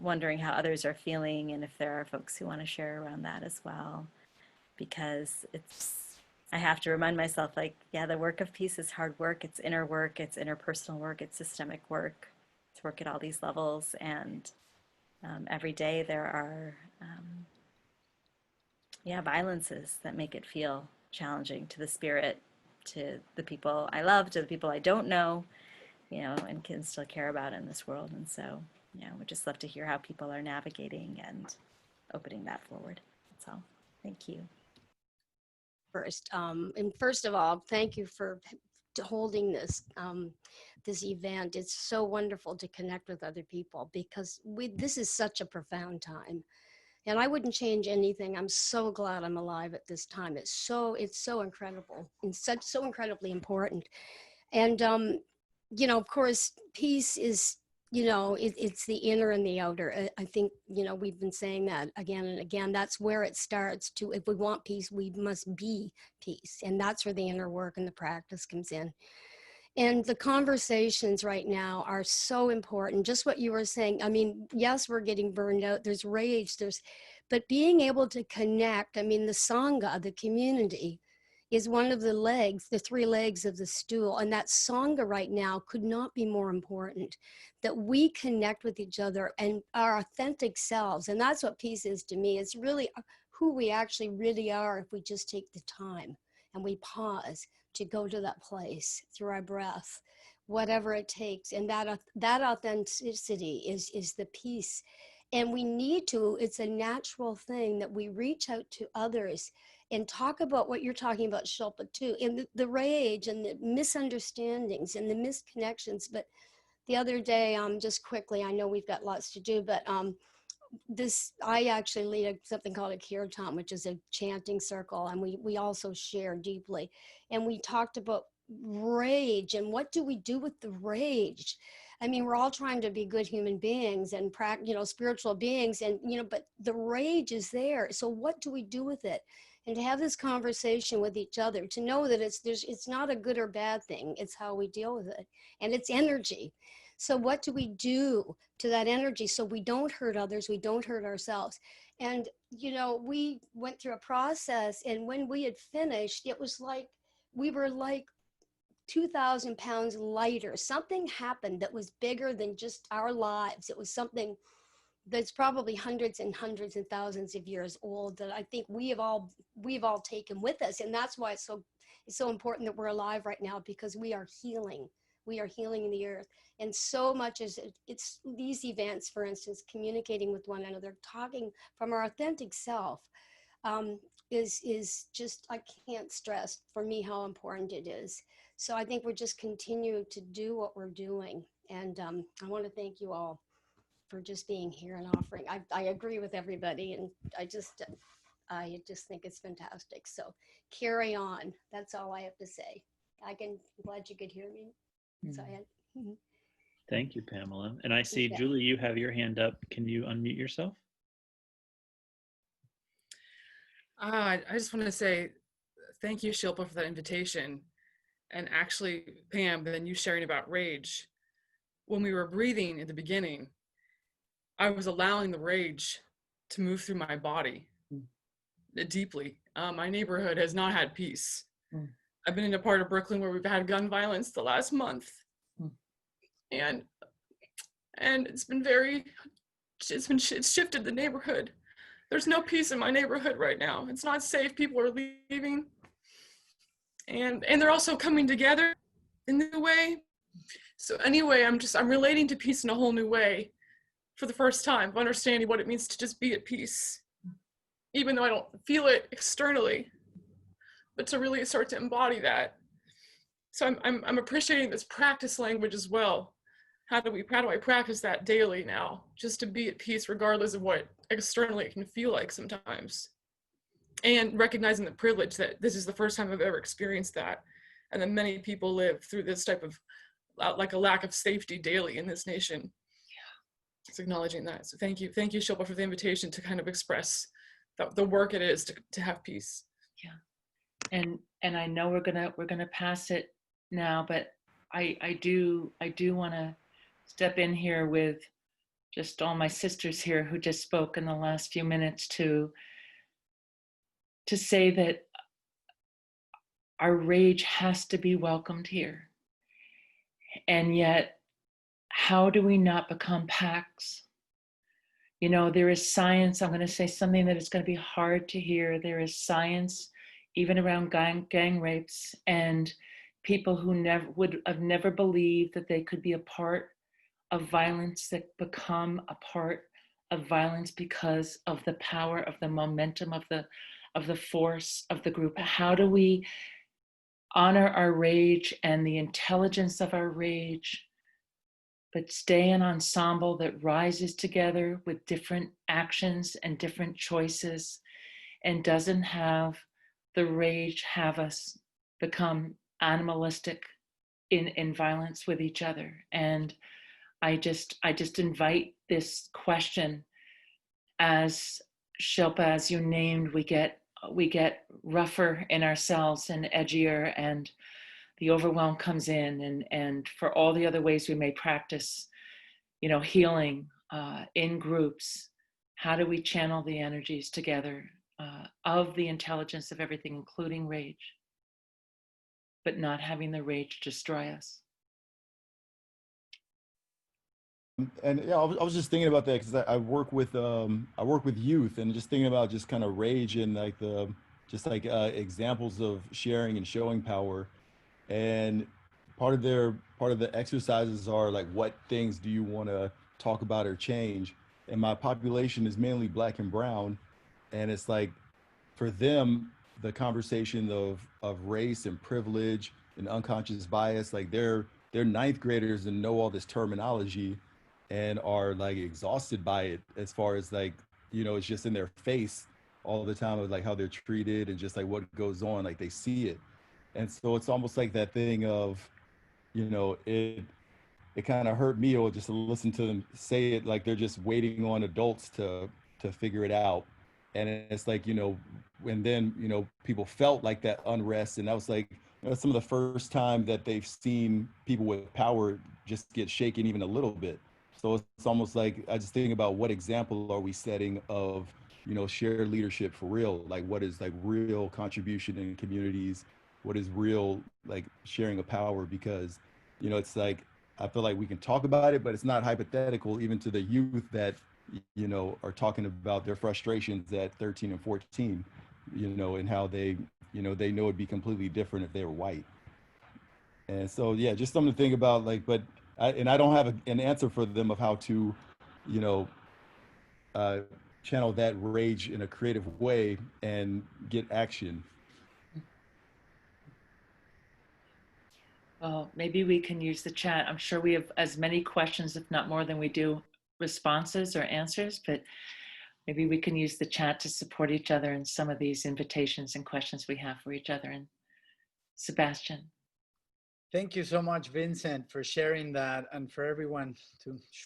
I: wondering how others are feeling and if there are folks who want to share around that as well. Because I have to remind myself, like, the work of peace is hard work. It's inner work, it's interpersonal work, it's systemic work. It's work at all these levels. And every day there are, violences that make it feel challenging to the spirit, to the people I love, to the people I don't know, and can still care about in this world. And so, we'd just love to hear how people are navigating and opening that forward. That's all. Thank you.
J: And first of all, thank you for holding this event. It's so wonderful to connect with other people, because this is such a profound time, and I wouldn't change anything. I'm so glad I'm alive at this time. It's so incredible and so incredibly important. And of course, peace is, it's the inner and the outer. I think, we've been saying that again and again. That's where it starts. If we want peace, we must be peace. And that's where the inner work and the practice comes in. And the conversations right now are so important. Just what you were saying. I mean, yes, we're getting burned out. There's rage, but being able to connect, I mean, the Sangha, the community, is one of the legs, the three legs of the stool. And that Sangha right now could not be more important, that we connect with each other and our authentic selves. And that's what peace is to me. It's really who we actually really are if we just take the time and we pause to go to that place through our breath, whatever it takes. And that authenticity is the peace. And we need to, it's a natural thing that we reach out to others and talk about what you're talking about, Shilpa, too, and the rage and the misunderstandings and the misconnections. But the other day, just quickly, I know we've got lots to do, but I actually lead something called a kirtan, which is a chanting circle, and we also share deeply. And we talked about rage and what do we do with the rage? I mean, we're all trying to be good human beings and spiritual beings, and but the rage is there. So what do we do with it? And to have this conversation with each other, to know that it's not a good or bad thing. It's how we deal with it, and it's energy. So what do we do to that energy so we don't hurt others, we don't hurt ourselves? And, we went through a process, and when we had finished, it was like we were like 2,000 pounds lighter. Something happened that was bigger than just our lives. It was something that's probably hundreds and hundreds and thousands of years old that I think we've all taken with us. And that's why it's so important that we're alive right now, because we are healing. We are healing the earth. And so much as it's these events, for instance, communicating with one another, talking from our authentic self, is just, I can't stress for me how important it is. So I think we're just continuing to do what we're doing. And I want to thank you all for just being here and offering. I agree with everybody, and I just think it's fantastic. So carry on. That's all I have to say. I'm glad you could hear me. So I had.
E: Thank you, Pamela. And I see,
J: Yeah.
E: Julie, you have your hand up. Can you unmute yourself?
K: I just want to say thank you, Shilpa, for that invitation. And actually, Pam, then you sharing about rage. When we were breathing at the beginning, I was allowing the rage to move through my body deeply. My neighborhood has not had peace. I've been in a part of Brooklyn where we've had gun violence the last month. And it's shifted the neighborhood. There's no peace in my neighborhood right now. It's not safe. People are leaving. And they're also coming together in a new way. So anyway, I'm relating to peace in a whole new way for the first time, of understanding what it means to just be at peace, even though I don't feel it externally, but to really start to embody that. So I'm appreciating this practice language as well. How do I practice that daily now, just to be at peace regardless of what externally it can feel like sometimes? And recognizing the privilege that this is the first time I've ever experienced that, and that many people live through this type of, like, a lack of safety daily in this nation. Yeah. It's acknowledging that. So thank you, Shilpa, for the invitation to kind of express the work it is to have peace.
B: Yeah, and I know we're gonna pass it now, but I do want to step in here with just all my sisters here who just spoke in the last few minutes to say that our rage has to be welcomed here. And yet, how do we not become packs? There is science. I'm going to say something that is going to be hard to hear. There is science even around gang rapes, and people who would have never believed that they could be a part of violence that become a part of violence because of the power of the momentum of the force of the group. How do we honor our rage and the intelligence of our rage, but stay an ensemble that rises together with different actions and different choices, and doesn't have the rage have us become animalistic in violence with each other? And I just invite this question, as Shilpa, as you named, we get rougher in ourselves and edgier, and the overwhelm comes in, and for all the other ways we may practice, healing in groups. How do we channel the energies together of the intelligence of everything, including rage, but not having the rage destroy us?
L: And yeah, I was just thinking about that because I work with youth, and just thinking about just kind of rage and like examples of sharing and showing power. And part of the exercises are like, what things do you want to talk about or change? And my population is mainly Black and brown, and it's like, for them, the conversation of race and privilege and unconscious bias, like they're ninth graders and know all this terminology and are like exhausted by it, as far as like, it's just in their face all the time of like how they're treated and just like what goes on, like they see it. And so it's almost like that thing of, it kind of hurt me, or just to listen to them say it, like they're just waiting on adults to figure it out. And it's like, and then, people felt like that unrest, and that was like, some of the first time that they've seen people with power just get shaken even a little bit. So it's almost like, I just think about, what example are we setting of, shared leadership for real? Like, what is like real contribution in communities? What is real, like, sharing of power? Because, it's like, I feel like we can talk about it, but it's not hypothetical even to the youth that, are talking about their frustrations at 13 and 14, and how they, they know it'd be completely different if they were white. And so, yeah, just something to think about, like, but I don't have an answer for them of how to, you know, uh, channel that rage in a creative way and get action.
B: Well, maybe we can use the chat. I'm sure we have as many questions, if not more, than we do responses or answers, but maybe we can use the chat to support each other in some of these invitations and questions we have for each other. And Sebastian.
D: Thank you so much, Vincent, for sharing that, and for everyone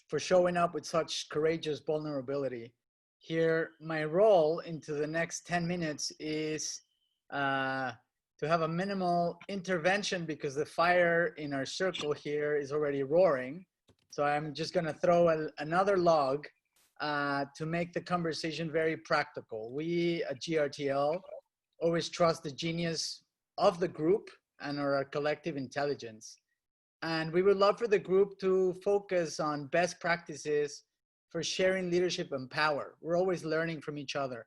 D: for showing up with such courageous vulnerability. Here, my role into the next 10 minutes is to have a minimal intervention, because the fire in our circle here is already roaring. So I'm just going to throw another log to make the conversation very practical. We at GRTL always trust the genius of the group and our collective intelligence. And we would love for the group to focus on best practices for sharing leadership and power. We're always learning from each other.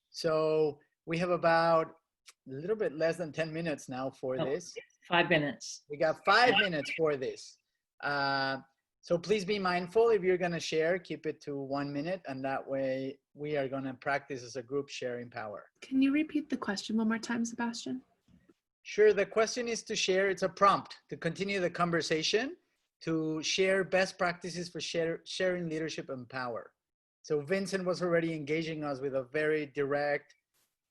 D: So we have about a little bit less than 10 minutes now for this.
B: 5 minutes.
D: We got 5 minutes for this. So please be mindful, if you're gonna share, keep it to 1 minute, and that way we are gonna practice as a group sharing power.
C: Can you repeat the question one more time, Sebastian?
D: Sure, the question is to share, it's a prompt to continue the conversation, to share best practices for sharing leadership and power. So Vincent was already engaging us with a very direct,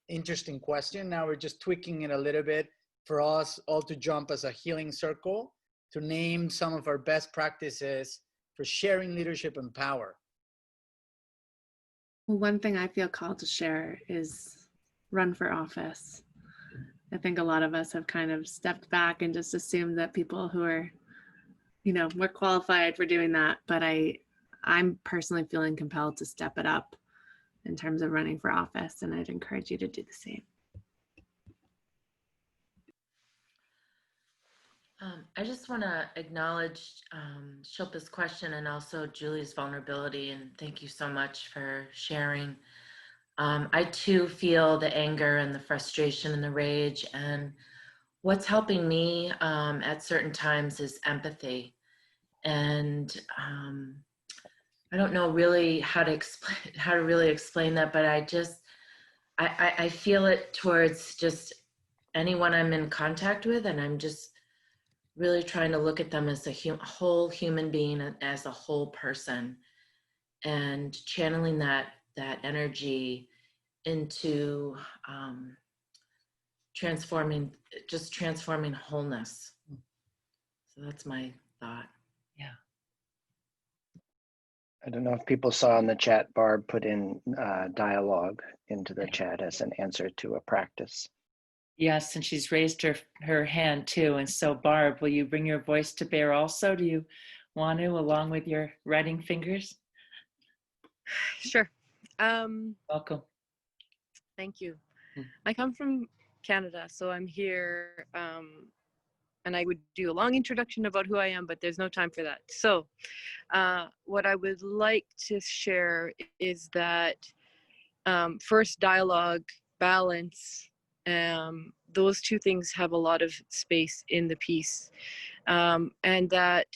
D: interesting question. Now we're just tweaking it a little bit for us all to jump as a healing circle, to name some of our best practices for sharing leadership and power.
C: Well, one thing I feel called to share is run for office. I think a lot of us have kind of stepped back and just assumed that people who are, more qualified for doing that. But I'm personally feeling compelled to step it up in terms of running for office, and I'd encourage you to do the same.
M: I just want to acknowledge Shilpa's question and also Julie's vulnerability, and thank you so much for sharing. I too feel the anger and the frustration and the rage, and what's helping me at certain times is empathy. And I don't know really how to really explain that, but I feel it towards just anyone I'm in contact with, and I'm just really trying to look at them as a whole human being, as a whole person, and channeling that energy into transforming wholeness. So that's my thought.
B: Yeah.
F: I don't know if people saw in the chat, Barb put in dialogue into the chat as an answer to a practice.
B: Yes, and she's raised her hand too. And so Barb, will you bring your voice to bear also? Do you want to, along with your writing fingers?
N: Sure.
B: Welcome.
N: Thank you.
B: Mm.
N: I come from Canada, so I'm here, and I would do a long introduction about who I am, but there's no time for that. So what I would like to share is that first, dialogue, balance, those two things have a lot of space in the piece, and that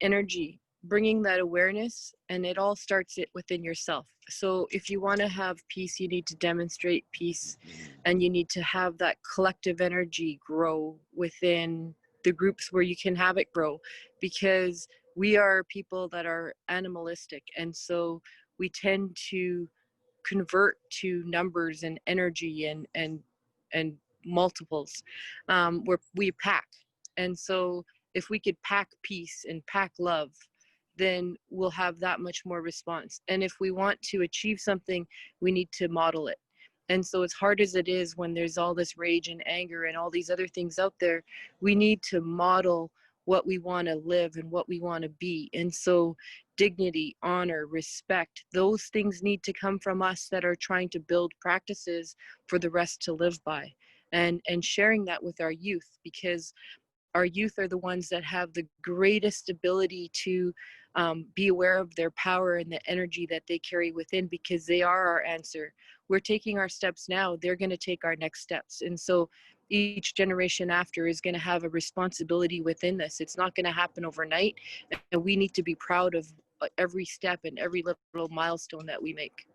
N: energy, bringing that awareness, and it all starts it within yourself. So if you want to have peace, you need to demonstrate peace, and you need to have that collective energy grow within the groups where you can have it grow, because we are people that are animalistic, and so we tend to convert to numbers and energy and multiples, where we pack. And so if we could pack peace and pack love, then we'll have that much more response. And if we want to achieve something, we need to model it. And so as hard as it is when there's all this rage and anger and all these other things out there, we need to model what we want to live and what we want to be. And so dignity, honor, respect, those things need to come from us that are trying to build practices for the rest to live by. And sharing that with our youth, because our youth are the ones that have the greatest ability to be aware of their power and the energy that they carry within, because they are our answer. We're taking our steps now, they're going to take our next steps. And so each generation after is going to have a responsibility within this. It's not going to happen overnight, and we need to be proud of every step and every little milestone that we make.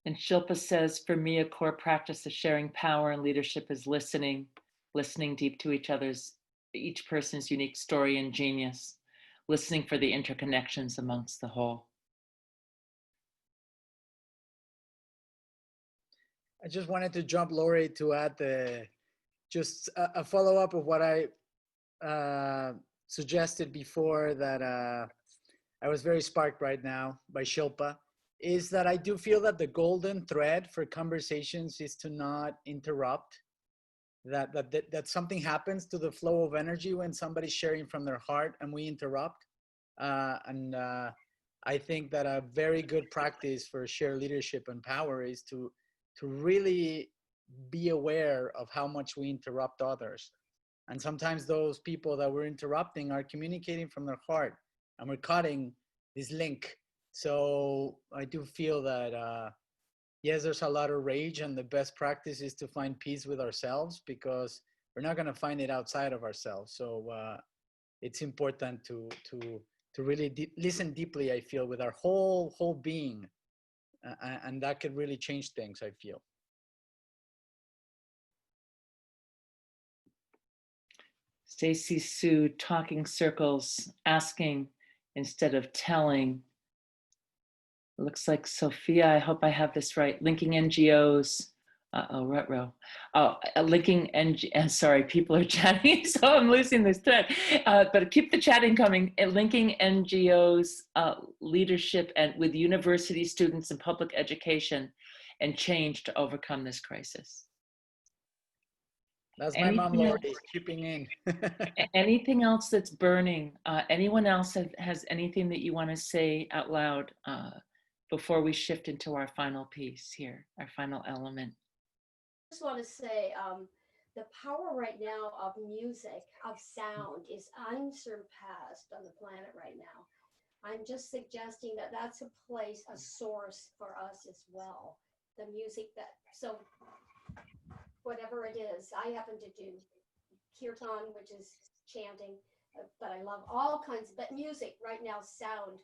B: And Shilpa says, for me, a core practice of sharing power and leadership is listening deep to each person's unique story and genius, listening for the interconnections amongst the whole.
D: I just wanted to jump, Lori, to add just a follow-up of what I suggested before, that I was very sparked right now by Shilpa, is that I do feel that the golden thread for conversations is to not interrupt, that something happens to the flow of energy when somebody's sharing from their heart and we interrupt. I think that a very good practice for shared leadership and power is to really be aware of how much we interrupt others. And sometimes those people that we're interrupting are communicating from their heart, and we're cutting this link. So I do feel that, yes, there's a lot of rage, and the best practice is to find peace with ourselves, because we're not going to find it outside of ourselves. So it's important to really listen deeply, I feel, with our whole being. And that could really change things, I feel.
B: Stacy Sue, talking circles, asking instead of telling. Looks like Sophia, I hope I have this right. Linking NGOs. Linking sorry, people are chatting, so I'm losing this thread. But keep the chatting coming. Linking NGOs, leadership, and with university students and public education and change to overcome this crisis.
D: That's my mom, Lori, chipping in.
B: Anything else that's burning? Anyone else has anything that you want to say out loud before we shift into our final piece here, our final element?
J: I just want to say the power right now of music, of sound, is unsurpassed on the planet right now. I'm just suggesting that that's a place, a source for us as well. The music so whatever it is, I happen to do kirtan, which is chanting, but I love all kinds, but music right now, sound,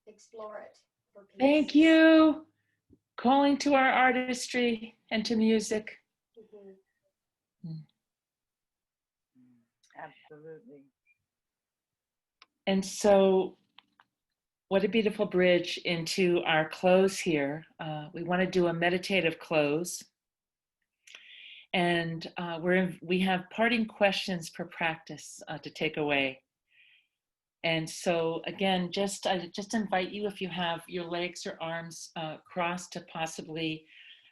J: explore it for peace.
B: Thank you. Calling to our artistry and to music.
G: Mm-hmm. Absolutely.
B: And so what a beautiful bridge into our close here. We want to do a meditative close. And we have parting questions per practice to take away. And so again, I just invite you, if you have your legs or arms crossed, to possibly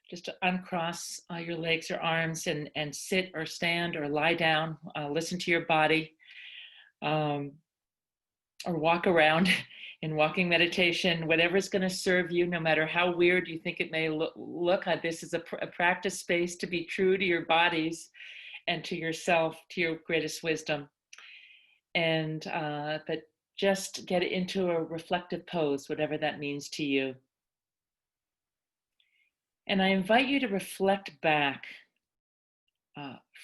B: just to uncross your legs or arms and sit or stand or lie down, listen to your body, or walk around in walking meditation, whatever's going to serve you, no matter how weird you think it may look. This is a practice space to be true to your bodies and to yourself, to your greatest wisdom. And but just get into a reflective pose, whatever that means to you. And I invite you to reflect back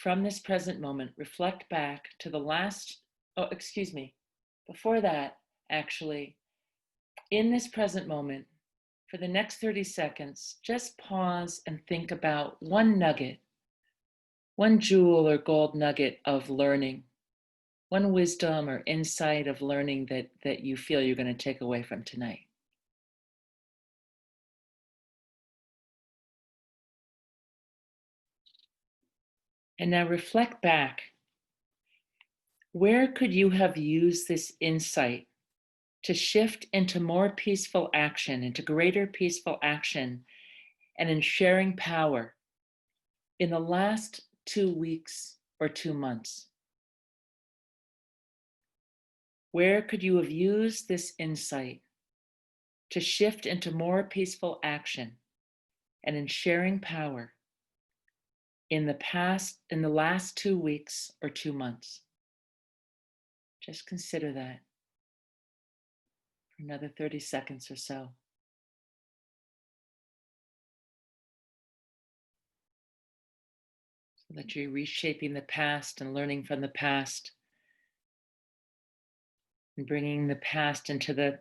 B: from this present moment, reflect back to the last, before that, actually, in this present moment, for the next 30 seconds, just pause and think about one nugget, one jewel or gold nugget of learning, one wisdom or insight of learning that you feel you're going to take away from tonight. And now reflect back. Where could you have used this insight to shift into more peaceful action, into greater peaceful action, and in sharing power in the last 2 weeks or 2 months? Where could you have used this insight to shift into more peaceful action and in sharing power in the last 2 weeks or 2 months? Just consider that for another 30 seconds or so. So that you're reshaping the past and learning from the past and bringing the past into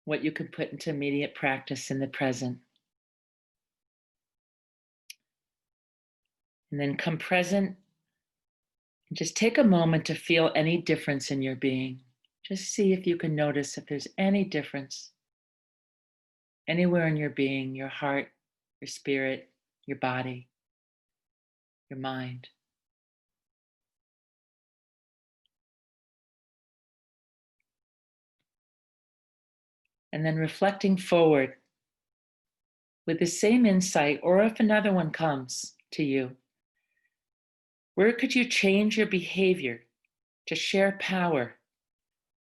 B: what you can put into immediate practice in the present. And then come present and just take a moment to feel any difference in your being. Just see if you can notice if there's any difference anywhere in your being, your heart, your spirit, your body, your mind. And then reflecting forward with the same insight, or if another one comes to you, where could you change your behavior to share power,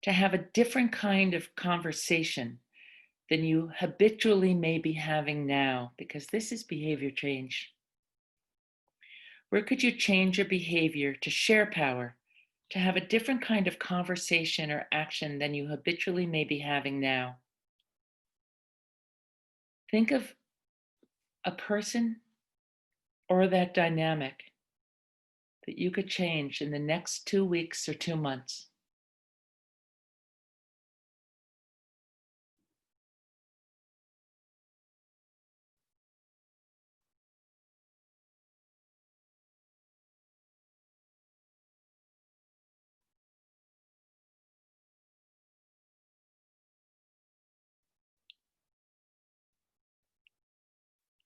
B: to have a different kind of conversation than you habitually may be having now? Because this is behavior change. Where could you change your behavior to share power, to have a different kind of conversation or action than you habitually may be having now? Think of a person or that dynamic that you could change in the next 2 weeks or 2 months.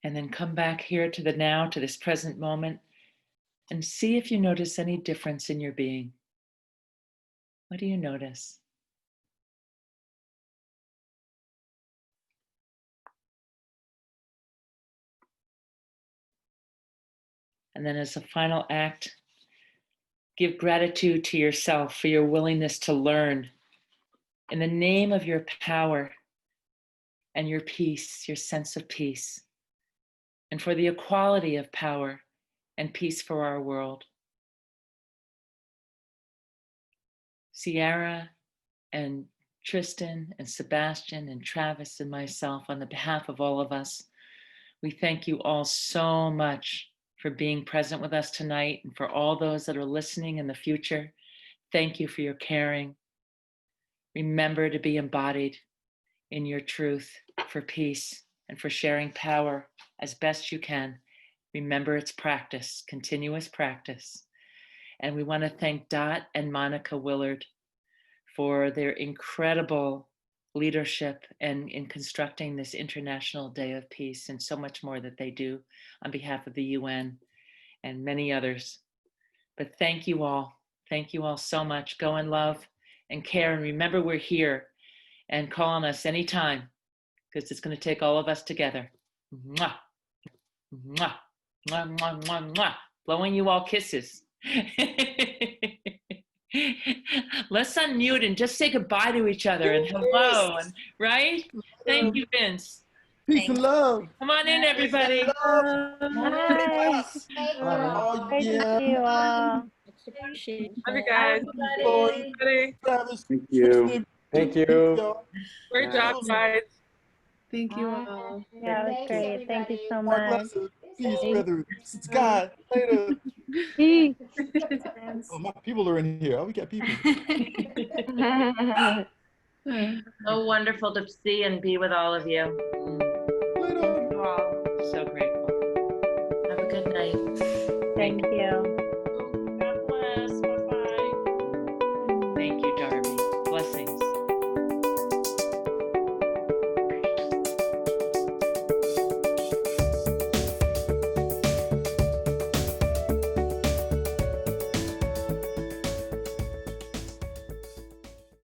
B: And then come back here to the now, to this present moment, and see if you notice any difference in your being. What do you notice? And then as a final act, give gratitude to yourself for your willingness to learn in the name of your power and your peace, your sense of peace, and for the equality of power and peace for our world. Sierra and Tristan and Sebastian and Travis and myself, on the behalf of all of us, we thank you all so much for being present with us tonight, and for all those that are listening in the future. Thank you for your caring. Remember to be embodied in your truth for peace and for sharing power as best you can. Remember, it's practice, continuous practice. And we want to thank Dot and Monica Willard for their incredible leadership and in constructing this International Day of Peace, and so much more that they do on behalf of the UN and many others. But thank you all. Thank you all so much. Go in love and care. And remember, we're here, and call on us anytime, because it's going to take all of us together. Mwah. Mwah. Mwah, mwah, mwah, mwah. Blowing you all kisses. Let's unmute and just say goodbye to each other and hello, and right? Thank you, Vince.
L: Peace and love.
B: Come on in, everybody.
O: Hi.
L: Oh,
O: Great to
L: yeah.
O: see you all.
K: Love you guys. Everybody.
L: Travis,
P: Thank you.
L: Tristan,
H: Thank
L: Julie,
H: you.
L: y'all.
K: Great job, guys.
C: Thank you all.
O: Yeah, it was great. Thank you so
L: More
O: much.
L: blessings. Peace, brother. Scott, later.
O: Peace.
L: Oh, my people are in here. Oh, we got people.
M: So wonderful to see and be with all of you.
L: Later.
B: So grateful.
M: Have a good night.
O: Thank you.